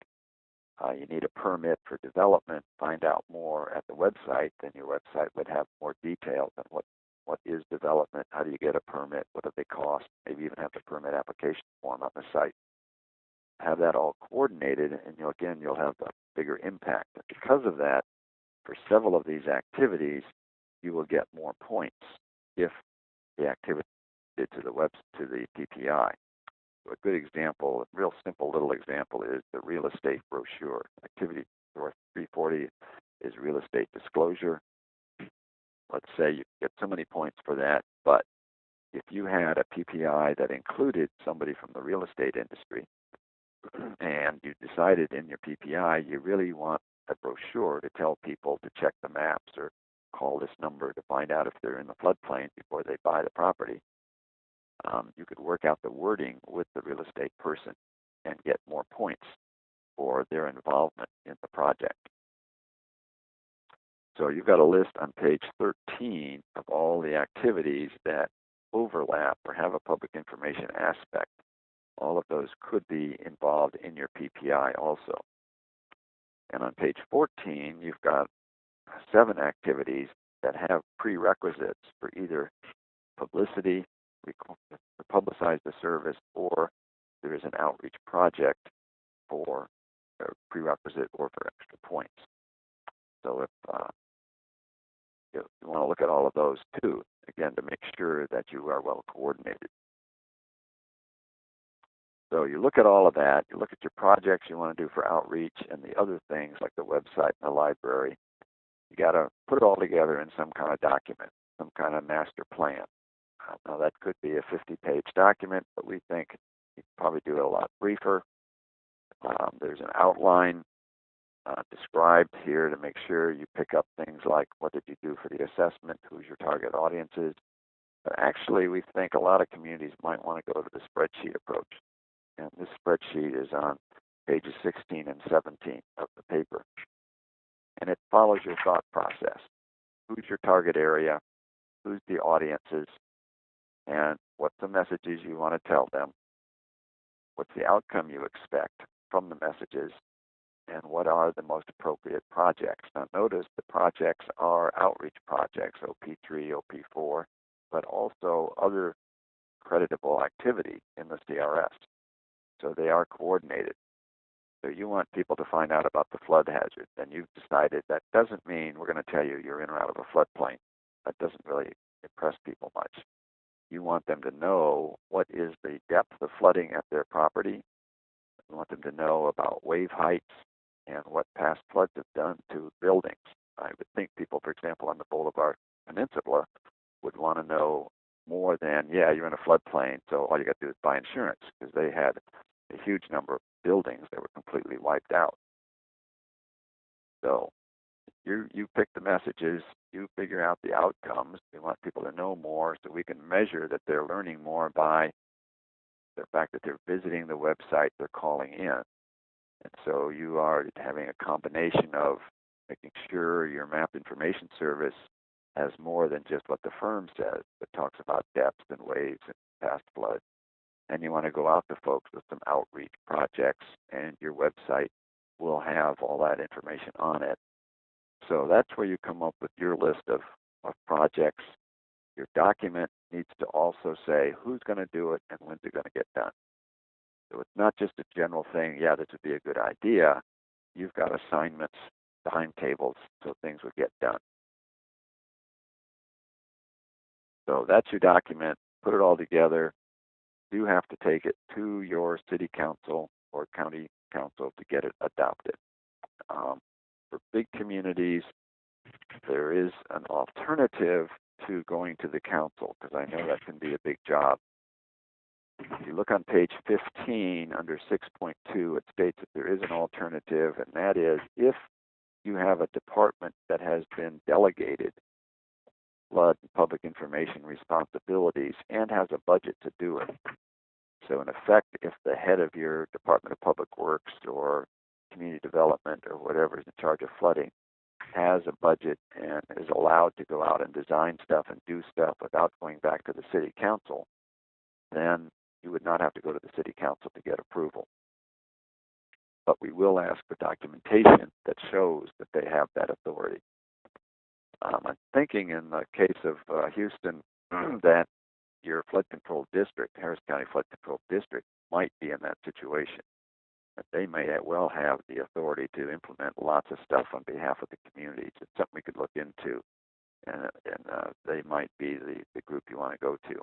you need a permit for development, find out more at the website, then your website would have more details on what is development, how do you get a permit, what do they cost, maybe even have the permit application form on the site. Have that all coordinated, and you'll have a bigger impact. And because of that, for several of these activities, you will get more points if the activity did to the PPI. A good example, a real simple little example, is the real estate brochure. Activity 340 is real estate disclosure. Let's say you get so many points for that, but if you had a PPI that included somebody from the real estate industry, and you decided in your PPI you really want a brochure to tell people to check the maps or call this number to find out if they're in the floodplain before they buy the property, you could work out the wording with the real estate person and get more points for their involvement in the project. So you've got a list on page 13 of all the activities that overlap or have a public information aspect. All of those could be involved in your PPI also. And on page 14, you've got 7 activities that have prerequisites for either publicity, to publicize the service, or there is an outreach project for a prerequisite or for extra points. So if you want to look at all of those too, again, to make sure that you are well coordinated. So you look at all of that, you look at your projects you want to do for outreach and the other things like the website and the library. You got to put it all together in some kind of document, some kind of master plan. Now that could be a 50-page document, but we think you can probably do it a lot briefer. There's an outline described here to make sure you pick up things like what did you do for the assessment, who's your target audiences. But actually, we think a lot of communities might want to go to the spreadsheet approach. And this spreadsheet is on pages 16 and 17 of the paper. And it follows your thought process. Who's your target area? Who's the audiences? And what's the messages you want to tell them? What's the outcome you expect from the messages? And what are the most appropriate projects? Now notice the projects are outreach projects, OP3, OP4, but also other creditable activity in the CRS. So they are coordinated. So you want people to find out about the flood hazard, and you've decided that doesn't mean we're going to tell you you're in or out of a floodplain. That doesn't really impress people much. You want them to know what is the depth of flooding at their property. You want them to know about wave heights and what past floods have done to buildings. I would think people, for example, on the Boulevard Peninsula would want to know more than, yeah, you're in a floodplain, so all you got to do is buy insurance, because they had a huge number of buildings that were completely wiped out. So You pick the messages, you figure out the outcomes. We want people to know more so we can measure that they're learning more by the fact that they're visiting the website, they're calling in. And so you are having a combination of making sure your map information service has more than just what the firm says, but talks about depths and waves and past floods. And you want to go out to folks with some outreach projects, and your website will have all that information on it. So that's where you come up with your list of projects. Your document needs to also say who's going to do it and when's it going to get done. So it's not just a general thing, yeah, this would be a good idea. You've got assignments, timetables, so things would get done. So that's your document. Put it all together. You have to take it to your city council or county council to get it adopted. For big communities, there is an alternative to going to the council, because I know that can be a big job. If you look on page 15 under 6.2, it states that there is an alternative, and that is if you have a department that has been delegated flood and public information responsibilities and has a budget to do it. So in effect, if the head of your Department of Public Works or community development or whatever is in charge of flooding has a budget and is allowed to go out and design stuff and do stuff without going back to the city council, then you would not have to go to the city council to get approval. But we will ask for documentation that shows that they have that authority. I'm thinking in the case of Houston that your flood control district, Harris County Flood Control District, might be in that situation. That they may well have the authority to implement lots of stuff on behalf of the communities. It's something we could look into, and they might be the group you want to go to.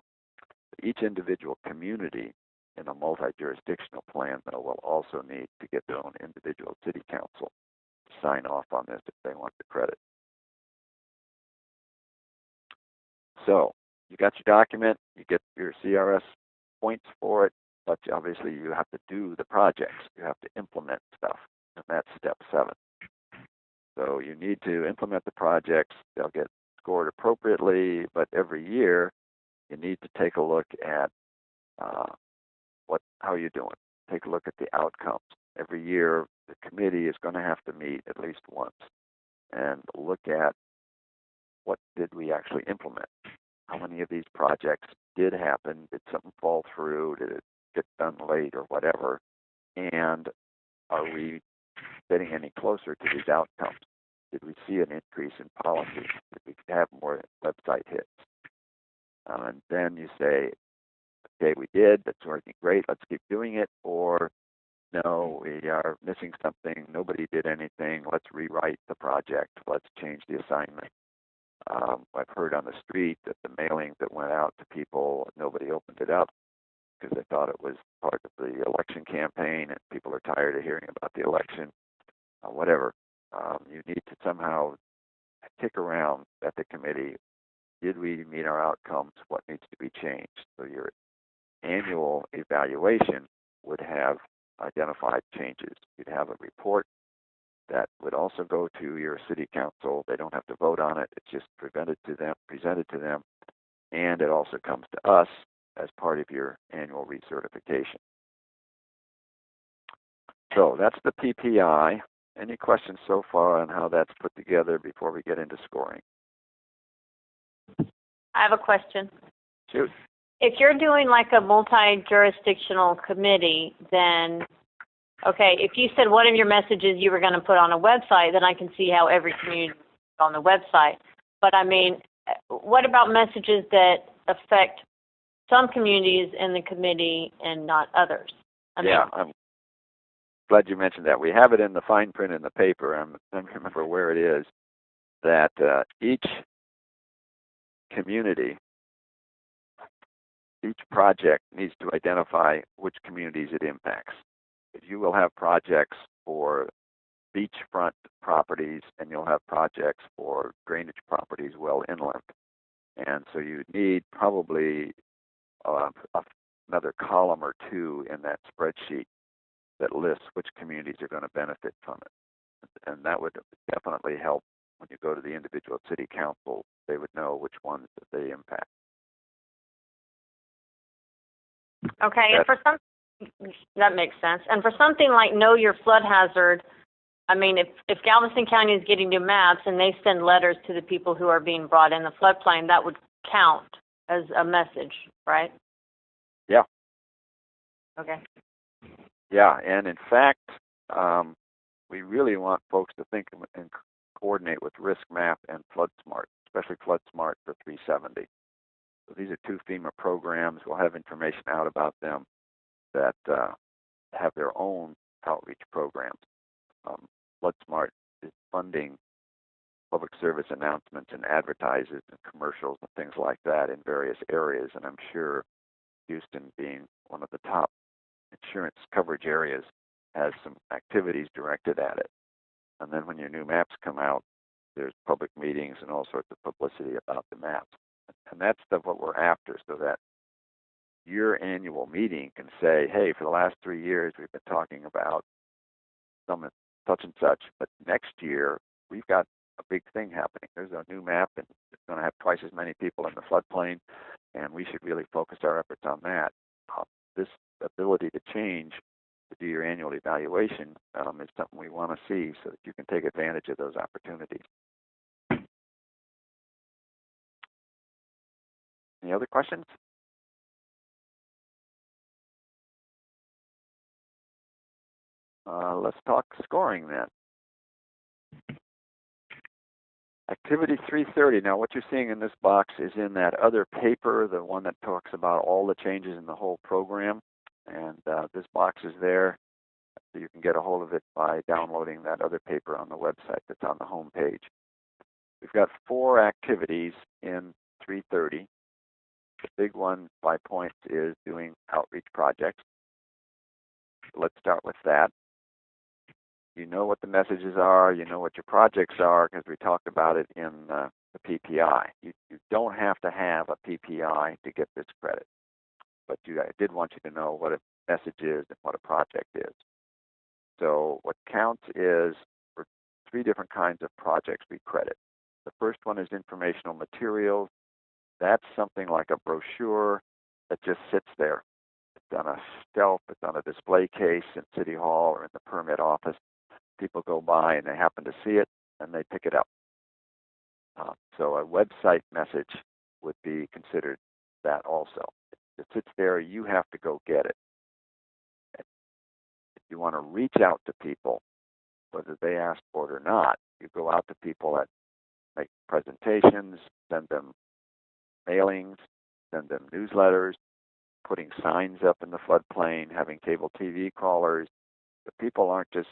Each individual community in a multi-jurisdictional plan, though, will also need to get their own individual city council to sign off on this if they want the credit. So you got your document, you get your CRS points for it, but obviously you have to do the projects. You have to implement stuff, and that's step 7. So you need to implement the projects. They'll get scored appropriately, but every year you need to take a look at how you're doing. Take a look at the outcomes. Every year the committee is going to have to meet at least once and look at what did we actually implement. How many of these projects did happen? Did something fall through? Did it get done late or whatever? And are we getting any closer to these outcomes? Did we see an increase in policy? Did we have more website hits? And then you say, okay, we did, that's working great, let's keep doing it, or no, we are missing something, nobody did anything, let's rewrite the project, let's change the assignment. I've heard on the street that the mailings that went out to people, nobody opened it up because they thought it was part of the election campaign and people are tired of hearing about the election, whatever. You need to somehow kick around at the committee. Did we meet our outcomes? What needs to be changed? So your annual evaluation would have identified changes. You'd have a report that would also go to your city council. They don't have to vote on it. It's just presented to them, and it also comes to us as part of your annual recertification. So that's the PPI. Any questions so far on how that's put together before we get into scoring? I have a question. Shoot. If you're doing like a multi-jurisdictional committee, then, okay, if you said one of your messages you were going to put on a website, then I can see how every community is on the website. But I mean, what about messages that affect some communities in the committee and not others? I'm glad you mentioned that. We have it in the fine print in the paper. I don't remember where it is, that each community, each project needs to identify which communities it impacts. You will have projects for beachfront properties, and you'll have projects for drainage properties well inland. And so you need probably another column or two in that spreadsheet that lists which communities are going to benefit from it. And that would definitely help when you go to the individual city council, they would know which ones that they impact. Okay, and for some, that makes sense. And for something like know your flood hazard, I mean, if Galveston County is getting new maps and they send letters to the people who are being brought in the floodplain, that would count as a message, right? Yeah. Okay. Yeah, and in fact, we really want folks to think and coordinate with RiskMap and FloodSmart, especially FloodSmart for 370. So these are two FEMA programs. We'll have information out about them that have their own outreach programs. FloodSmart is funding public service announcements and advertises and commercials and things like that in various areas, and I'm sure Houston, being one of the top insurance coverage areas, has some activities directed at it. And then when your new maps come out, there's public meetings and all sorts of publicity about the maps. And that's what we're after, so that your annual meeting can say, hey, for the last 3 years, we've been talking about such and such, but next year, we've got a big thing happening. There's a new map, and it's going to have twice as many people in the floodplain, and we should really focus our efforts on that. This ability to change, to do your annual evaluation, is something we want to see so that you can take advantage of those opportunities. Any other questions? Let's talk scoring then. Activity 330. Now, what you're seeing in this box is in that other paper, the one that talks about all the changes in the whole program. And this box is there, so you can get a hold of it by downloading that other paper on the website that's on the home page. We've got 4 activities in 330. The big one by points is doing outreach projects. Let's start with that. You know what the messages are, you know what your projects are, because we talked about it in the PPI. You don't have to have a PPI to get this credit, but I did want you to know what a message is and what a project is. So what counts is for 3 different kinds of projects we credit. The first one is informational materials. That's something like a brochure that just sits there. It's on a shelf, it's on a display case in City Hall or in the permit office. People go by and they happen to see it and they pick it up. So a website message would be considered that also. It sits there, you have to go get it. If you want to reach out to people, whether they ask for it or not, you go out to people that make presentations, send them mailings, send them newsletters, putting signs up in the floodplain, having cable TV callers. The people aren't just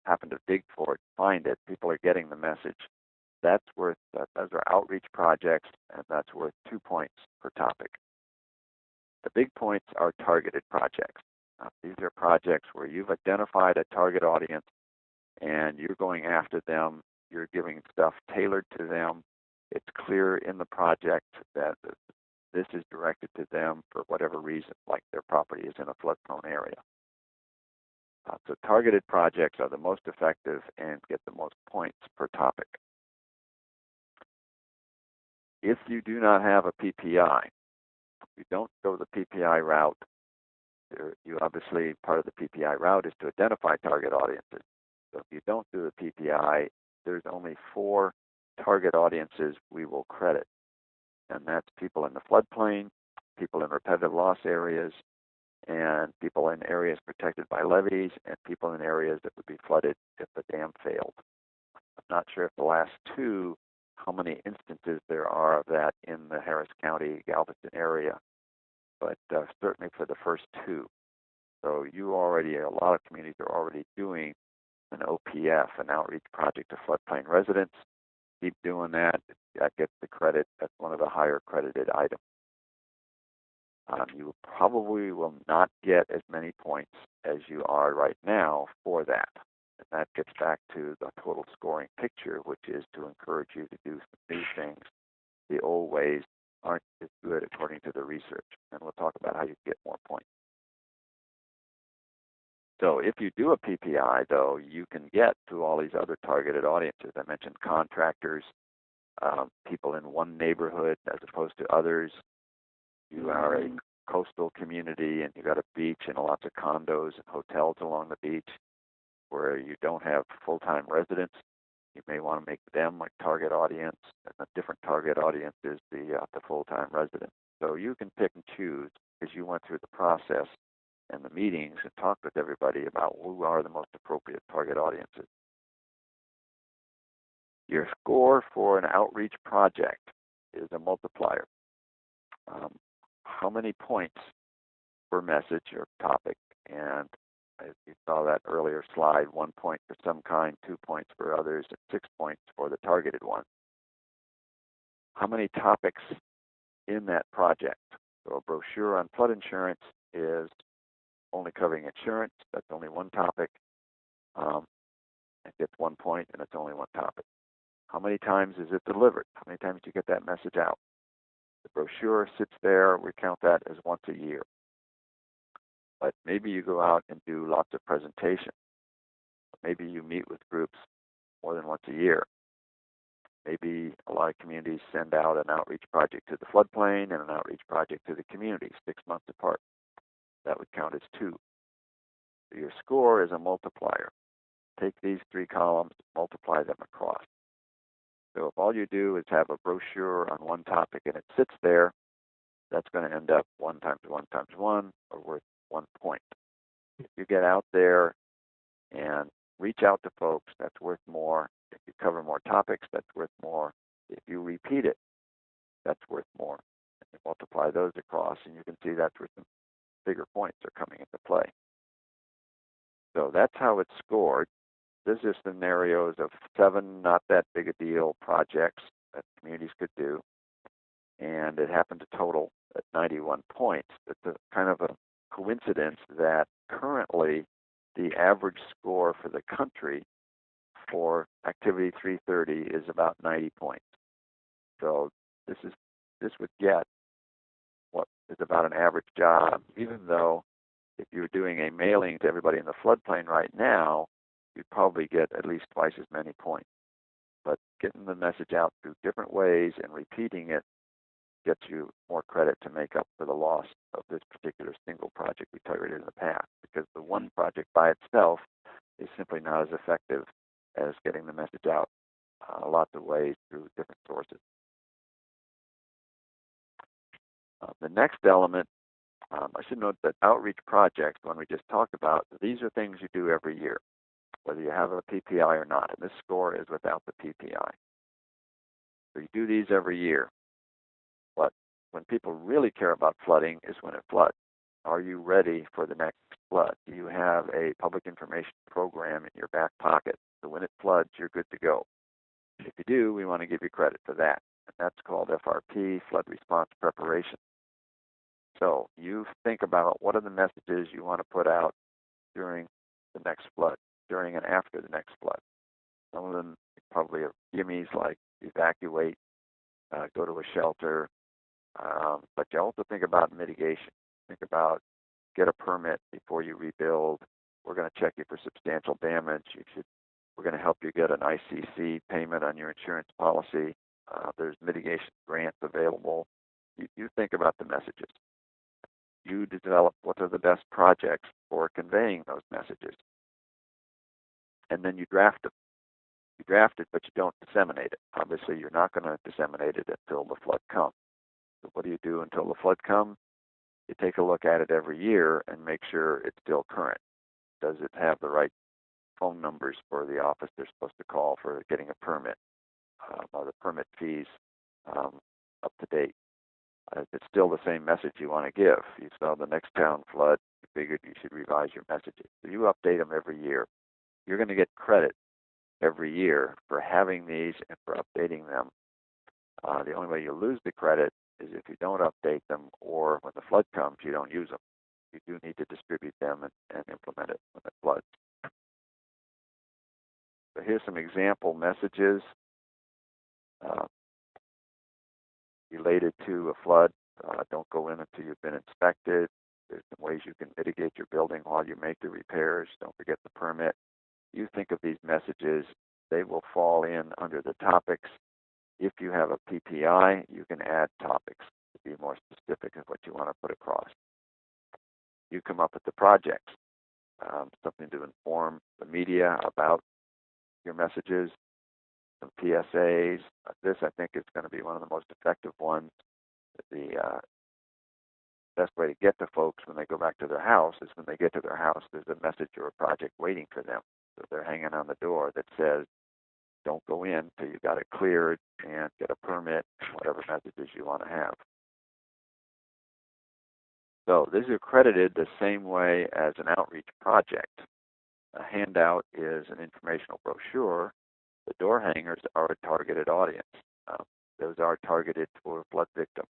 happen to dig for it, find it. People are getting the message. That's worth, those are outreach projects, and that's worth 2 points per topic. The big points are targeted projects. These are projects where you've identified a target audience, and you're going after them. You're giving stuff tailored to them. It's clear in the project that this is directed to them for whatever reason, like their property is in a flood-prone area. So targeted projects are the most effective and get the most points per topic. If you do not have a PPI, you don't go the PPI route. You obviously, part of the PPI route is to identify target audiences. So if you don't do the PPI, there's only 4 target audiences we will credit. And that's people in the floodplain, people in repetitive loss areas, and people in areas protected by levees, and people in areas that would be flooded if the dam failed. I'm not sure if the last 2, how many instances there are of that in the Harris County, Galveston area, but certainly for the first 2. So a lot of communities are already doing an OPF, an outreach project to floodplain residents. Keep doing that. That gets the credit. That's one of the higher credited items. You probably will not get as many points as you are right now for that. And that gets back to the total scoring picture, which is to encourage you to do some new things. The old ways aren't as good according to the research. And we'll talk about how you get more points. So if you do a PPI, though, you can get to all these other targeted audiences. I mentioned contractors, people in one neighborhood as opposed to others. You are a coastal community and you got a beach and lots of condos and hotels along the beach where you don't have full-time residents. You may want to make them a target audience, and a different target audience is the full-time resident. So you can pick and choose because you went through the process and the meetings and talked with everybody about who are the most appropriate target audiences. Your score for an outreach project is a multiplier. How many points per message or topic? And as you saw that earlier slide, 1 point for some kind, 2 points for others, and 6 points for the targeted one. How many topics in that project? So a brochure on flood insurance is only covering insurance. That's only one topic. It gets 1 point, and it's only one topic. How many times is it delivered? How many times do you get that message out? The brochure sits there. We count that as once a year. But maybe you go out and do lots of presentations. Maybe you meet with groups more than once a year. Maybe a lot of communities send out an outreach project to the floodplain and an outreach project to the community 6 months apart. That would count as 2. So your score is a multiplier. Take these 3 columns, multiply them across. So if all you do is have a brochure on one topic and it sits there, that's going to end up 1 times 1 times 1, or worth 1 point. If you get out there and reach out to folks, that's worth more. If you cover more topics, that's worth more. If you repeat it, that's worth more. And you multiply those across, and you can see that's where some bigger points are coming into play. So that's how it's scored. This is scenarios of 7 not that big a deal projects that communities could do, and it happened to total at 91 points. It's a kind of a coincidence that currently the average score for the country for Activity 330 is about 90 points. So this would get what is about an average job, even though if you're doing a mailing to everybody in the floodplain right now, you'd probably get at least twice as many points. But getting the message out through different ways and repeating it gets you more credit to make up for the loss of this particular single project we targeted in the past, because the one project by itself is simply not as effective as getting the message out lots of ways through different sources. The next element, I should note that outreach projects, when we just talked about, these are things you do every year, whether you have a PPI or not. And this score is without the PPI. So you do these every year. But when people really care about flooding is when it floods. Are you ready for the next flood? Do you have a public information program in your back pocket? So when it floods, you're good to go. If you do, we want to give you credit for that. And that's called FRP, Flood Response Preparation. So you think about what are the messages you want to put out during the next flood, during and after the next flood. Some of them probably are gimmies like evacuate, go to a shelter, but you also think about mitigation. Think about get a permit before you rebuild. We're going to check you for substantial damage. We're going to help you get an ICC payment on your insurance policy. There's mitigation grants available. You think about the messages. You develop what are the best projects for conveying those messages. And then you draft them. You draft it, but you don't disseminate it. Obviously, you're not going to disseminate it until the flood comes. So what do you do until the flood comes? You take a look at it every year and make sure it's still current. Does it have the right phone numbers for the office they're supposed to call for getting a permit? Are the permit fees up to date? If it's still the same message you want to give, you saw the next town flood, you figured you should revise your messages. So you update them every year. You're going to get credit every year for having these and for updating them. The only way you lose the credit is if you don't update them, or when the flood comes, you don't use them. You do need to distribute them and implement it when it floods. So here's some example messages related to a flood. Don't go in until you've been inspected. There's some ways you can mitigate your building while you make the repairs. Don't forget the permit. You think of these messages, they will fall in under the topics. If you have a PPI, you can add topics to be more specific of what you want to put across. You come up with the projects, something to inform the media about your messages, some PSAs. This, I think, is going to be one of the most effective ones. The best way to get to folks when they go back to their house is when they get to their house, there's a message or a project waiting for them. So they're hanging on the door that says, don't go in till you got it cleared and get a permit, whatever messages you want to have. So these are credited the same way as an outreach project. A handout is an informational brochure. The door hangers are a targeted audience. Those are targeted for flood victims.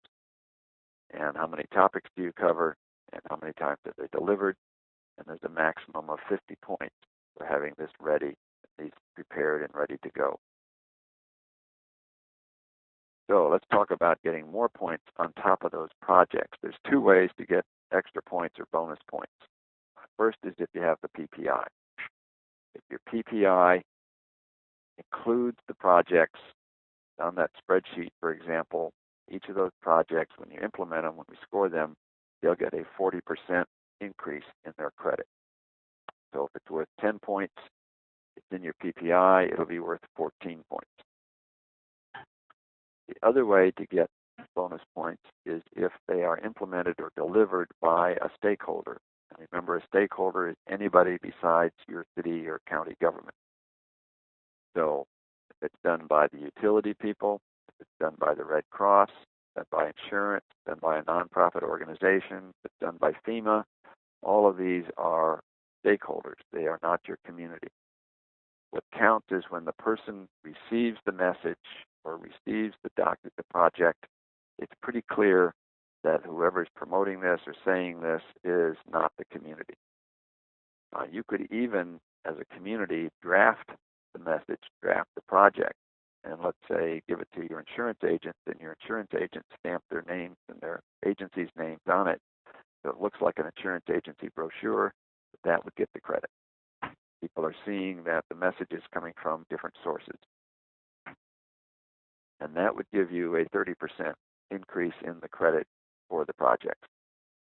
And how many topics do you cover, and how many times are they delivered? And there's a maximum of 50 points for having this ready, these prepared and ready to go. So let's talk about getting more points on top of those projects. There's two ways to get extra points or bonus points. First is if you have the PPI. If your PPI includes the projects on that spreadsheet, for example, each of those projects, when you implement them, when we score them, they'll get a 40% increase in their credit. So if it's worth 10 points, it's in your PPI, it'll be worth 14 points. The other way to get bonus points is if they are implemented or delivered by a stakeholder. And remember, a stakeholder is anybody besides your city or county government. So if it's done by the utility people, if it's done by the Red Cross, done by insurance, done by a nonprofit organization, if it's done by FEMA, all of these are stakeholders. They are not your community. What counts is when the person receives the message or receives the project, it's pretty clear that whoever is promoting this or saying this is not the community. You could even, as a community, draft the message, draft the project, and let's say give it to your insurance agent, and your insurance agent stamp their names and their agency's names on it. So it looks like an insurance agency brochure, but that would get the credit. People are seeing that the message is coming from different sources. And that would give you a 30% increase in the credit for the project.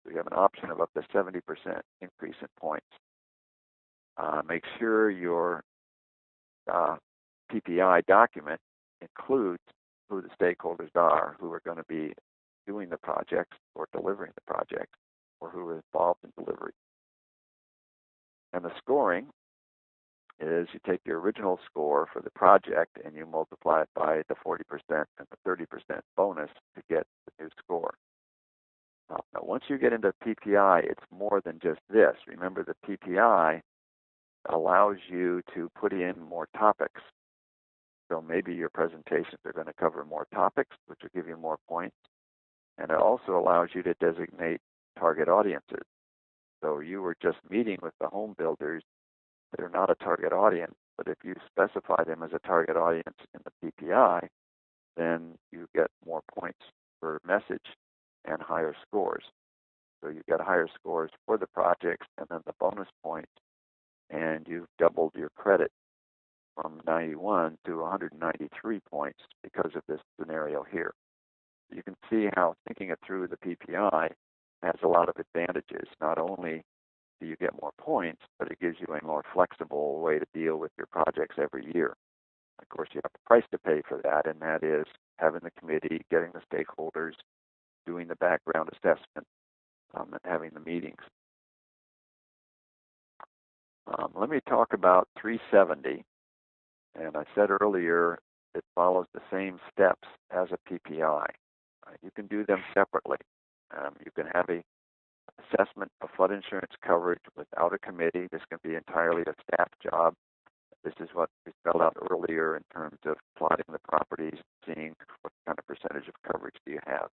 So you have an option of up to 70% increase in points. Make sure your PPI document includes who the stakeholders are who are going to be doing the projects or delivering the project or who are involved in delivery. And the scoring is you take your original score for the project and you multiply it by the 40% and the 30% bonus to get the new score. Now, once you get into PPI, it's more than just this. Remember, the PPI allows you to put in more topics. So maybe your presentations are going to cover more topics, which will give you more points. And it also allows you to designate target audiences. So you were just meeting with the home builders that are not a target audience, but if you specify them as a target audience in the PPI, then you get more points per message and higher scores. So you get higher scores for the projects and then the bonus points, and you've doubled your credit from 91 to 193 points because of this scenario here. You can see how thinking it through the PPI has a lot of advantages. Not only do you get more points, but it gives you a more flexible way to deal with your projects every year. Of course, you have a price to pay for that, and that is having the committee, getting the stakeholders, doing the background assessment, and having the meetings. Let me talk about 370. And I said earlier, it follows the same steps as a PPI. You can do them separately. You can have a assessment of flood insurance coverage without a committee. This can be entirely a staff job. This is what we spelled out earlier in terms of plotting the properties, seeing what kind of percentage of coverage do you have.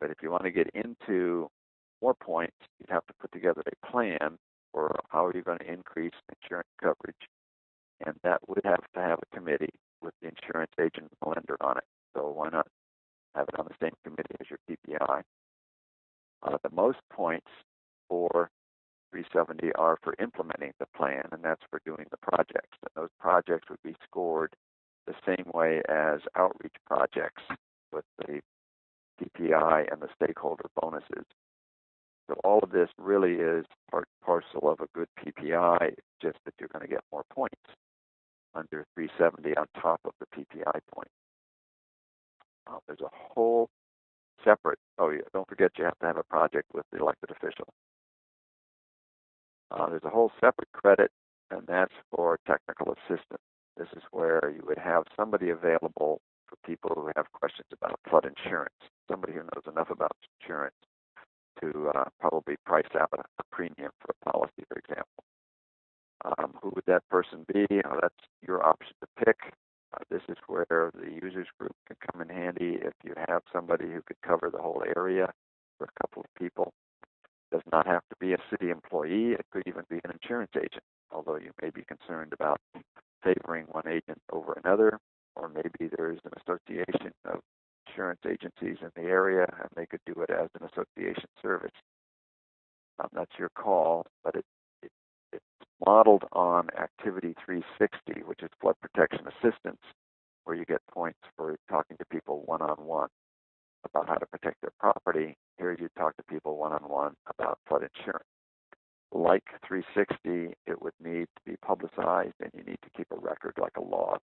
But if you want to get into more points, you'd have to put together a plan for how you're going to increase insurance coverage. And that would have to have a committee with the insurance agent and the lender on it. So why not have it on the same committee as your PPI? The most points for 370 are for implementing the plan, and that's for doing the projects. And those projects would be scored the same way as outreach projects with the PPI and the stakeholder bonuses. So all of this really is part and parcel of a good PPI, it's just that you're going to get more points under 370 on top of the PPI point. There's a whole separate, oh yeah, don't forget you have to have a project with the elected official. There's a whole separate credit, and that's for technical assistance. This is where you would have somebody available for people who have questions about flood insurance, somebody who knows enough about insurance to probably price out a premium for a policy, for example. Who would that person be? That's your option to pick. This is where the users group can come in handy if you have somebody who could cover the whole area for a couple of people. It does not have to be a city employee. It could even be an insurance agent, although you may be concerned about favoring one agent over another, or maybe there's an association of insurance agencies in the area and they could do it as an association service. That's your call, but it's modeled on Activity 360, which is flood protection assistance, where you get points for talking to people one-on-one about how to protect their property. Here you talk to people one-on-one about flood insurance. Like 360, it would need to be publicized, and you need to keep a record, like a log,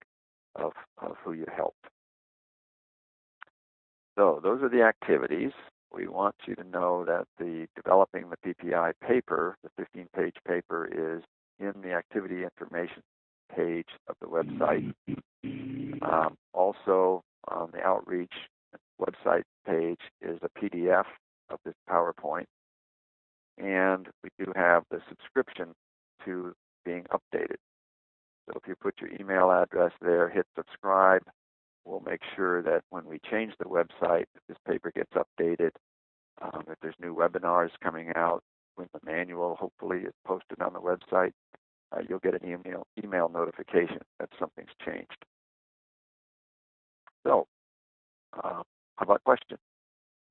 of who you helped. So those are the activities. We want you to know that the developing the PPI paper, the 15-page paper, is in the activity information page of the website. Also, on the outreach website page is a PDF of this PowerPoint. And we do have the subscription to being updated. So if you put your email address there, hit subscribe, we'll make sure that when we change the website, this paper gets updated. If there's new webinars coming out, when the manual hopefully is posted on the website, you'll get an email notification that something's changed. So, how about questions?